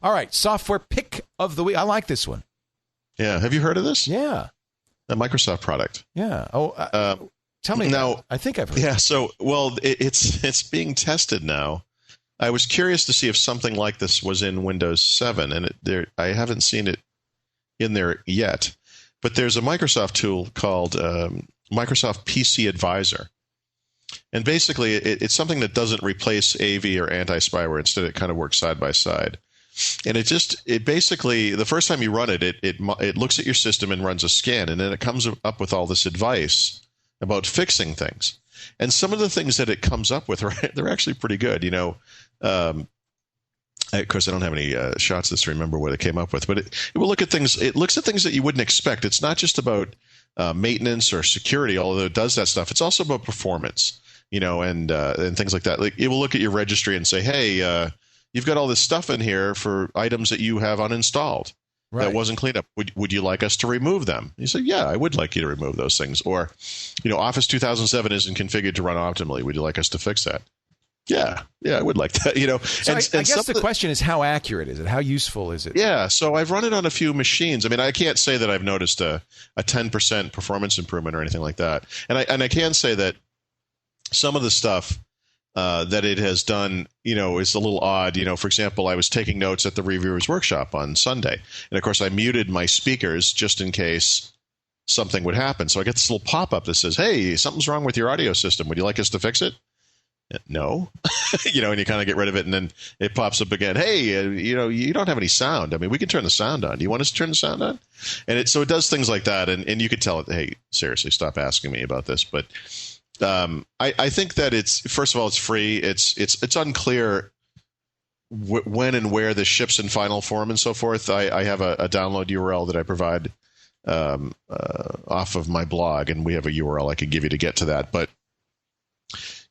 All right, software pick of the week. I like this one. Yeah. Have you heard of this? Yeah. A Microsoft product. Yeah. Tell me now. I think I've heard. Yeah. So, it's being tested now. I was curious to see if something like this was in Windows 7, and I haven't seen it in there yet. But there's a Microsoft tool called Microsoft PC Advisor. And basically, it's something that doesn't replace AV or anti-spyware. Instead, it kind of works side by side. And it basically, the first time you run it, it looks at your system and runs a scan, and then it comes up with all this advice about fixing things. And some of the things that it comes up with, they're actually pretty good. Of course, I don't have any shots to remember what it came up with, but it will look at things. It looks at things that you wouldn't expect. It's not just about maintenance or security, although it does that stuff. It's also about performance, and things like that. Like it will look at your registry and say, "Hey, you've got all this stuff in here for items that you have uninstalled that wasn't cleaned up. Would you like us to remove them?" You say, "Yeah, I would like you to remove those things." Or, Office 2007 isn't configured to run optimally. Would you like us to fix that? Yeah, I would like that. So I guess the question is, how accurate is it? How useful is it? Yeah, so I've run it on a few machines. I mean, I can't say that I've noticed a 10% performance improvement or anything like that. And I can say that some of the stuff that it has done, is a little odd. For example, I was taking notes at the Reviewers Workshop on Sunday, and of course I muted my speakers just in case something would happen. So I get this little pop-up that says, "Hey, something's wrong with your audio system. Would you like us to fix it?" No, and you kind of get rid of it, and then it pops up again. "Hey, you don't have any sound. I mean, we can turn the sound on. Do you want us to turn the sound on?" And so it does things like that, and you could tell it, "Hey, seriously, stop asking me about this." But I think that first of all, it's free. It's unclear when and where this ships in final form and so forth. I have a download URL that I provide off of my blog, and we have a URL I could give you to get to that. But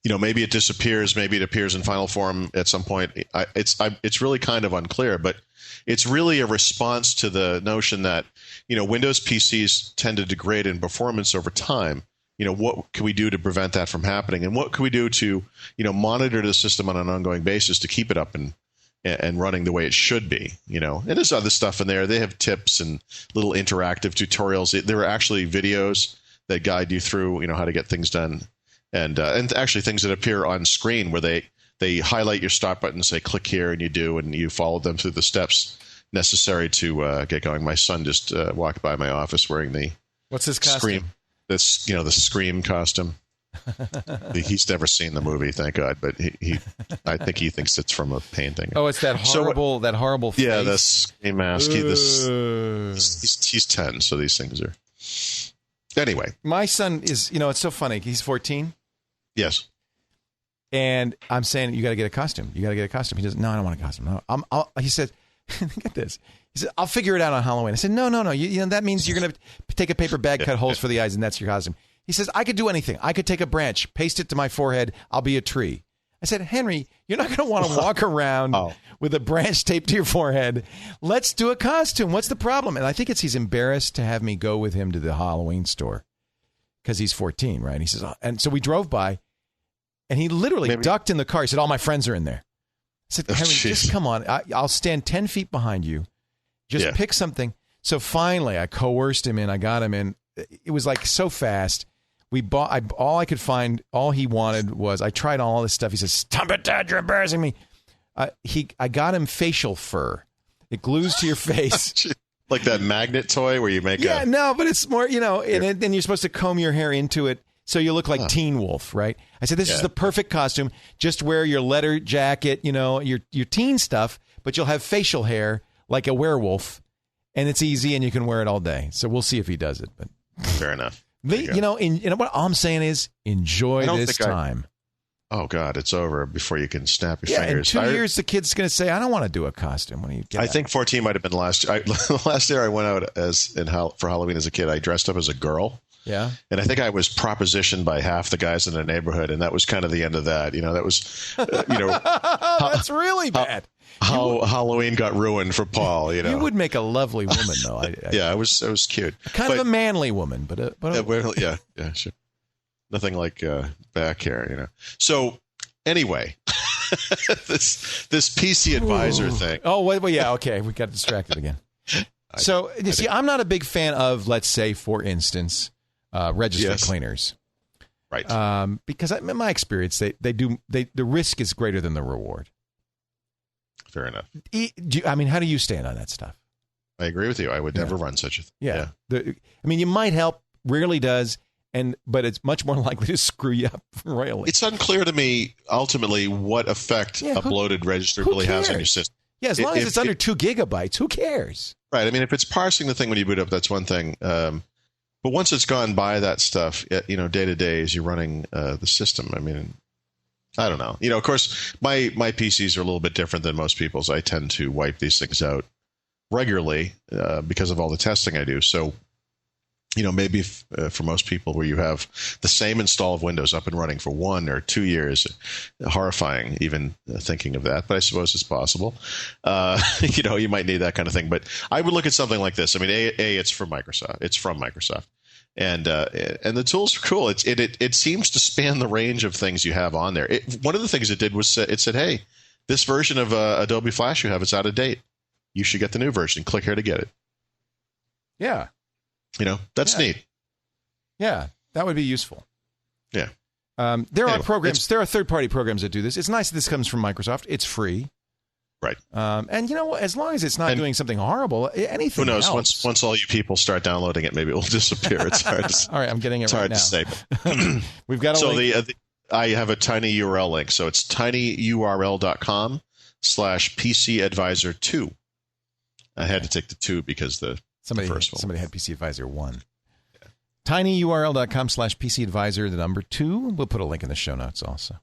maybe it disappears, maybe it appears in final form at some point. It's really kind of unclear, but it's really a response to the notion that, Windows PCs tend to degrade in performance over time. What can we do to prevent that from happening? And what can we do to, monitor the system on an ongoing basis to keep it up and running the way it should be, And there's other stuff in there. They have tips and little interactive tutorials. There are actually videos that guide you through, how to get things done. And actually things that appear on screen where they highlight your start button and say, click here, and you follow them through the steps necessary to get going. My son just walked by my office wearing the What's his costume? Scream. The Scream costume. He's never seen the movie, thank God, but I think he thinks it's from a painting. Oh, it's that horrible face. Yeah, the Scream mask. He's 10, so these things are. Anyway, my son is, it's so funny. He's 14. Yes. And I'm saying, you got to get a costume. You got to get a costume. He says, no, I don't want a costume. No, he said, get this. He said, I'll figure it out on Halloween. I said, no. That means you're going to take a paper bag, cut holes for the eyes, and that's your costume. He says, I could do anything. I could take a branch, paste it to my forehead. I'll be a tree. I said, Henry, you're not going to want to walk around with a branch taped to your forehead. Let's do a costume. What's the problem? And I think he's embarrassed to have me go with him to the Halloween store because he's 14, right? And he says, and so we drove by, and he literally ducked in the car. He said, all my friends are in there. I said, Henry, just come on. I'll stand 10 feet behind you. Just pick something. So finally, I coerced him in. I got him in. It was like so fast. We bought. All I could find. All he wanted was. I tried all this stuff. He says, "Stop it, Dad! You're embarrassing me." I got him facial fur. It glues to your face. Like that magnet toy where you make. Yeah, no, but it's more. And then you're supposed to comb your hair into it so you look like Teen Wolf, right? I said, "This is the perfect costume. Just wear your leather jacket, your teen stuff, but you'll have facial hair like a werewolf, and it's easy, and you can wear it all day." So we'll see if he does it. But fair enough. What I'm saying is enjoy this time. Oh God, it's over before you can snap your fingers. In 2 years, the kid's going to say, "I don't want to do a costume." When you get I think 14 might have been the last. The last year I went out for Halloween as a kid. I dressed up as a girl. Yeah, and I think I was propositioned by half the guys in the neighborhood, and that was kind of the end of that. That was, that's really bad. How Halloween got ruined for Paul. You would make a lovely woman, though. I was cute. Kind of a manly woman, but yeah, sure. Nothing like back hair, So anyway, this PC advisor thing. Oh, well, yeah, okay, we got distracted again. So you see, I'm not a big fan of, let's say, for instance, register cleaners, right? Because in my experience, the risk is greater than the reward. Fair enough. How do you stand on that stuff? I agree with you. I would never run such a thing. Yeah. You might help, rarely does, but it's much more likely to screw you up royally. It's unclear to me, ultimately, what effect a bloated register really has on your system. Yeah, as long as it's under 2 gigabytes, who cares? Right. If it's parsing the thing when you boot up, that's one thing. But once it's gone by that stuff, day to day, as you're running the system, I don't know. Of course, my PCs are a little bit different than most people's. I tend to wipe these things out regularly because of all the testing I do. So, maybe for most people where you have the same install of Windows up and running for 1 or 2 years, horrifying even thinking of that, but I suppose it's possible. You might need that kind of thing. But I would look at something like this. It's from Microsoft. It's from Microsoft. And the tools are cool. It seems to span the range of things you have on there. One of the things it did was it said, "Hey, this version of Adobe Flash you have, it's out of date. You should get the new version. Click here to get it." Yeah, that's neat. Yeah, that would be useful. Yeah. There are programs. There are third-party programs that do this. It's nice that this comes from Microsoft. It's free. Right. And as long as it's not doing something horrible, anything who knows? helps. Once all you people start downloading it, maybe it will disappear. It's hard to all right, I'm getting it right now. It's hard to say. We've got a link. I have a tiny URL link. So it's tinyurl.com/PCAdvisor2. I had to take the 2 because the first one. Somebody had PC Advisor 1. Yeah. tinyurl.com/PCAdvisor, the number 2. We'll put a link in the show notes also.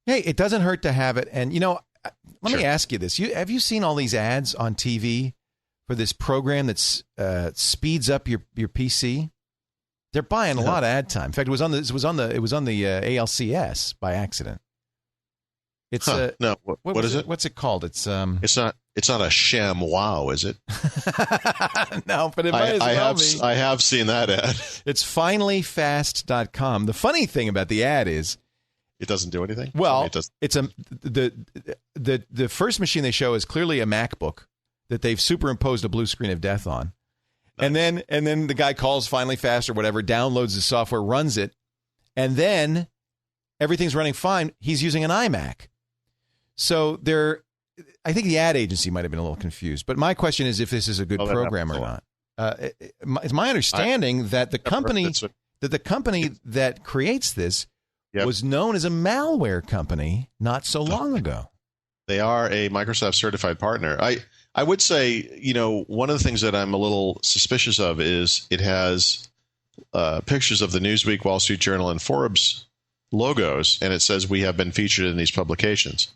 Hey, it doesn't hurt to have it. And, let me ask you this. Have you seen all these ads on TV for this program that speeds up your PC? They're buying a lot of ad time. In fact, it was on the ALCS by accident. It's no. What is it? What's it called? It's It's not a sham wow, is it? No, but it might as well be. I have seen that ad. It's finallyfast.com. The funny thing about the ad is it doesn't do anything. Well, it's the first machine they show is clearly a MacBook that they've superimposed a blue screen of death on. Nice. And then the guy calls Finally Fast or whatever, downloads the software, runs it, and then everything's running fine. He's using an iMac. So I think the ad agency might have been a little confused. But my question is if this is a good program or not. It's my understanding that the company that creates this was known as a malware company not so long ago. They are a Microsoft certified partner. I would say, one of the things that I'm a little suspicious of is it has pictures of the Newsweek, Wall Street Journal, and Forbes logos, and it says we have been featured in these publications.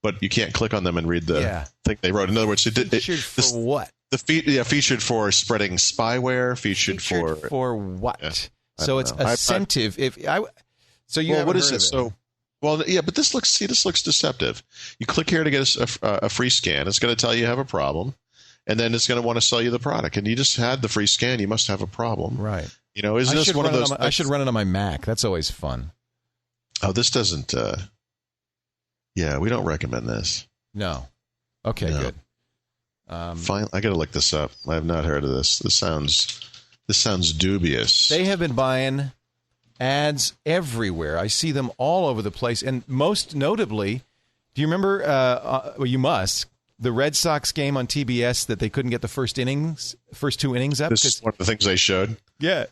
But you can't click on them and read the thing they wrote. In other words, featured for what? Featured for spreading spyware. Featured for what? Yeah, so it's incentive. So you haven't what is heard it? of it. But this looks deceptive. You click here to get a free scan. It's going to tell you have a problem, and then it's going to want to sell you the product. And you just had the free scan. You must have a problem, right? Isn't this one of those? I should run it on my Mac. That's always fun. Oh, this doesn't. Yeah, we don't recommend this. No. Okay, no. Good. Fine. I got to look this up. I have not heard of this. This sounds dubious. They have been buying ads everywhere. I see them all over the place. And most notably, do you remember, well, you must, the Red Sox game on TBS that they couldn't get the first two innings up? This is one of the things they showed. Yeah.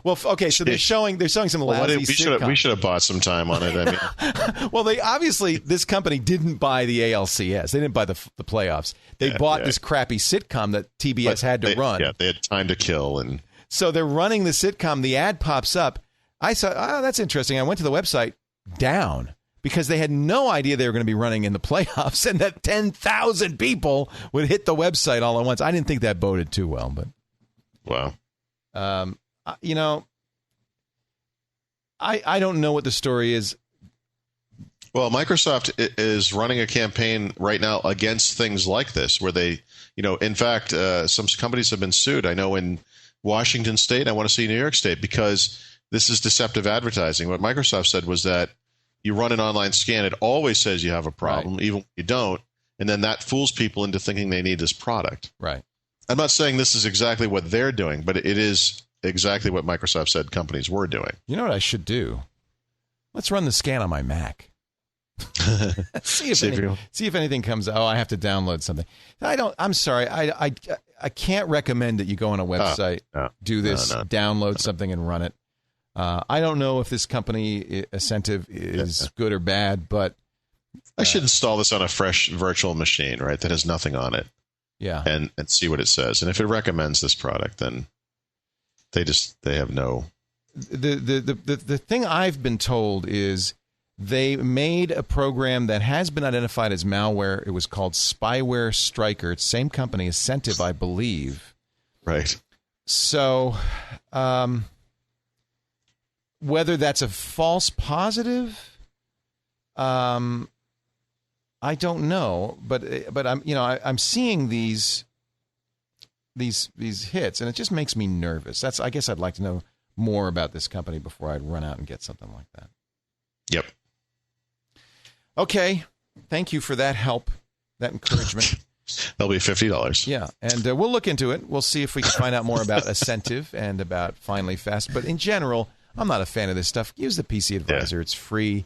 Well, okay, so they're showing some lousy sitcom. We should have bought some time on it. I mean, well, they obviously, this company didn't buy the ALCS. They didn't buy the playoffs. They bought this crappy sitcom that TBS had to run. Yeah, they had time to kill. And so they're running the sitcom. The ad pops up. I saw, that's interesting. I went to the website, down, because they had no idea they were going to be running in the playoffs and that 10,000 people would hit the website all at once. I didn't think that boded too well, but wow. I don't know what the story is. Well, Microsoft is running a campaign right now against things like this, where they, in fact, some companies have been sued. I know in Washington State, I want to see New York State, because this is deceptive advertising. What Microsoft said was that you run an online scan, it always says you have a problem, even when you don't, and then that fools people into thinking they need this product. Right. I'm not saying this is exactly what they're doing, but it is exactly what Microsoft said companies were doing. You know what I should do? Let's run the scan on my Mac. see if anything comes. Oh, I have to download something. I'm sorry. I can't recommend that you go on a website, do this, download something, and run it. I don't know if this company incentive is good or bad, but I should install this on a fresh virtual machine, right? That has nothing on it. Yeah. And see what it says. And if it recommends this product, then they have no. The thing I've been told is they made a program that has been identified as malware. It was called Spyware Striker. It's the same company as Centtive, I believe. Right. So, whether that's a false positive, I don't know, but I'm seeing these hits, and it just makes me nervous. I guess I'd like to know more about this company before I'd run out and get something like that. Yep. Okay, thank you for that help, that encouragement. That'll be $50. Yeah, and we'll look into it. We'll see if we can find out more about Ascentive and about Finally Fast. But in general, I'm not a fan of this stuff. Use the PC Advisor; it's free.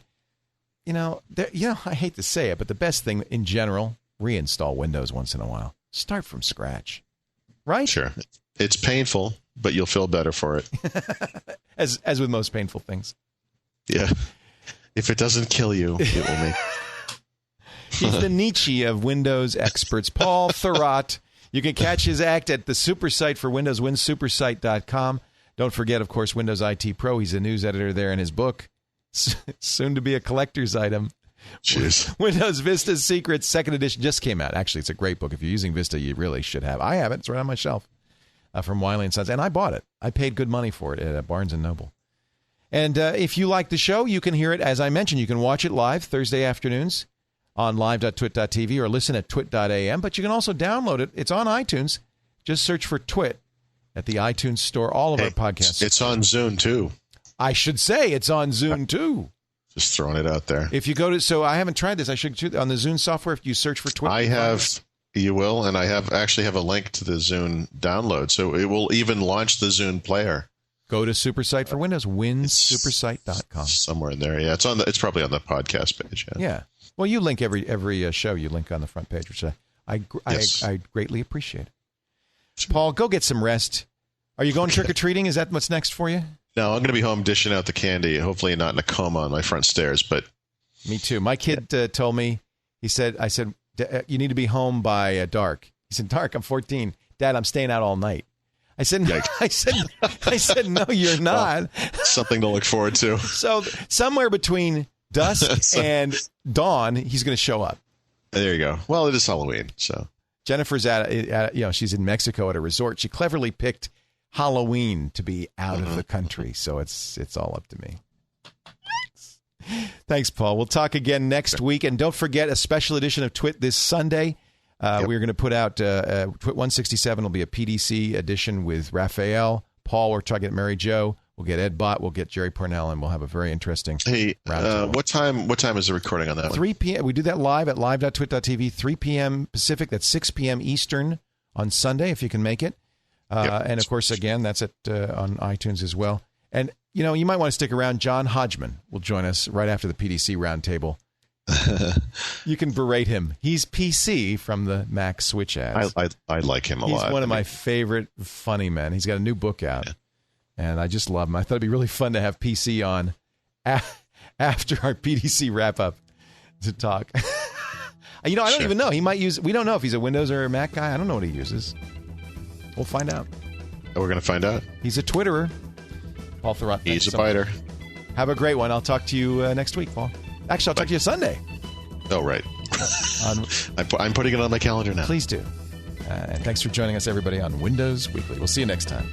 I hate to say it, but the best thing in general, reinstall Windows once in a while. Start from scratch. Right? Sure. It's painful, but you'll feel better for it. As with most painful things. Yeah. If it doesn't kill you, it will make. He's the Nietzsche of Windows experts. Paul Thurrott. You can catch his act at the super site for Windows, winsupersite.com. Don't forget, of course, Windows IT Pro. He's a news editor there in his book. Soon to be a collector's item. Jeez. Windows Vista Secrets, 2nd edition, just came out. Actually, it's a great book. If you're using Vista, you really should have. I have it. It's right on my shelf. from Wiley & Sons. And I bought it. I paid good money for it at Barnes & Noble. And if you like the show, you can hear it. As I mentioned, you can watch it live Thursday afternoons on live.twit.tv or listen at twit.am. But you can also download it. It's on iTunes. Just search for Twit at the iTunes store. All of our podcasts. It's on Zune, too. I should say it's on Zune, too. Just throwing it out there. If you go to, so I haven't tried this. I should, on the Zune software, if you search for Twit. I have, you will, and I actually have a link to the Zune download. So it will even launch the Zune player. Go to Supersite for Windows, winsupersite.com. Somewhere in there, yeah. It's probably on the podcast page. Yeah. Well, you link every show. You link on the front page, which I greatly appreciate. Paul, go get some rest. Are you going trick-or-treating? Is that what's next for you? No, I'm going to be home dishing out the candy, hopefully not in a coma on my front stairs. But me too. My kid told me, I said, you need to be home by dark. He said, dark, I'm 14. Dad, I'm staying out all night. I said, no, I said, no, you're not. Well, something to look forward to. So somewhere between dusk and dawn, he's going to show up. There you go. Well, it is Halloween, so. Jennifer's she's in Mexico at a resort. She cleverly picked Halloween to be out of the country, so it's all up to me. Thanks, Paul. We'll talk again next week, and don't forget a special edition of Twit this Sunday. We're going to put out Twit 167 will be a PDC edition with Raphael, Paul. We're talking to Mary Jo. We'll get Ed Bott. We'll get Jerry Parnell, and we'll have a very interesting. Hey, what time is the recording on that? 3 p.m. We do that live at live.twit.tv. 3 p.m. Pacific. That's 6 p.m. Eastern on Sunday, if you can make it. And of course, again, that's on iTunes as well. And you might want to stick around. John Hodgman will join us right after the PDC roundtable. You can berate him. He's PC from the Mac Switch ads. I like him a lot. He's one of my favorite funny men. He's got a new book out, and I just love him. I thought it'd be really fun to have PC on after our PDC wrap up to talk. I don't even know. He might use. We don't know if he's a Windows or a Mac guy. I don't know what he uses. We'll find out. We're going to find out. He's a Twitterer. Paul Thurrott. He's a biter. Have a great one. I'll talk to you next week, Paul. Actually, I'll talk to you Sunday. Oh, right. I'm putting it on my calendar now. Please do. And thanks for joining us, everybody, on Windows Weekly. We'll see you next time.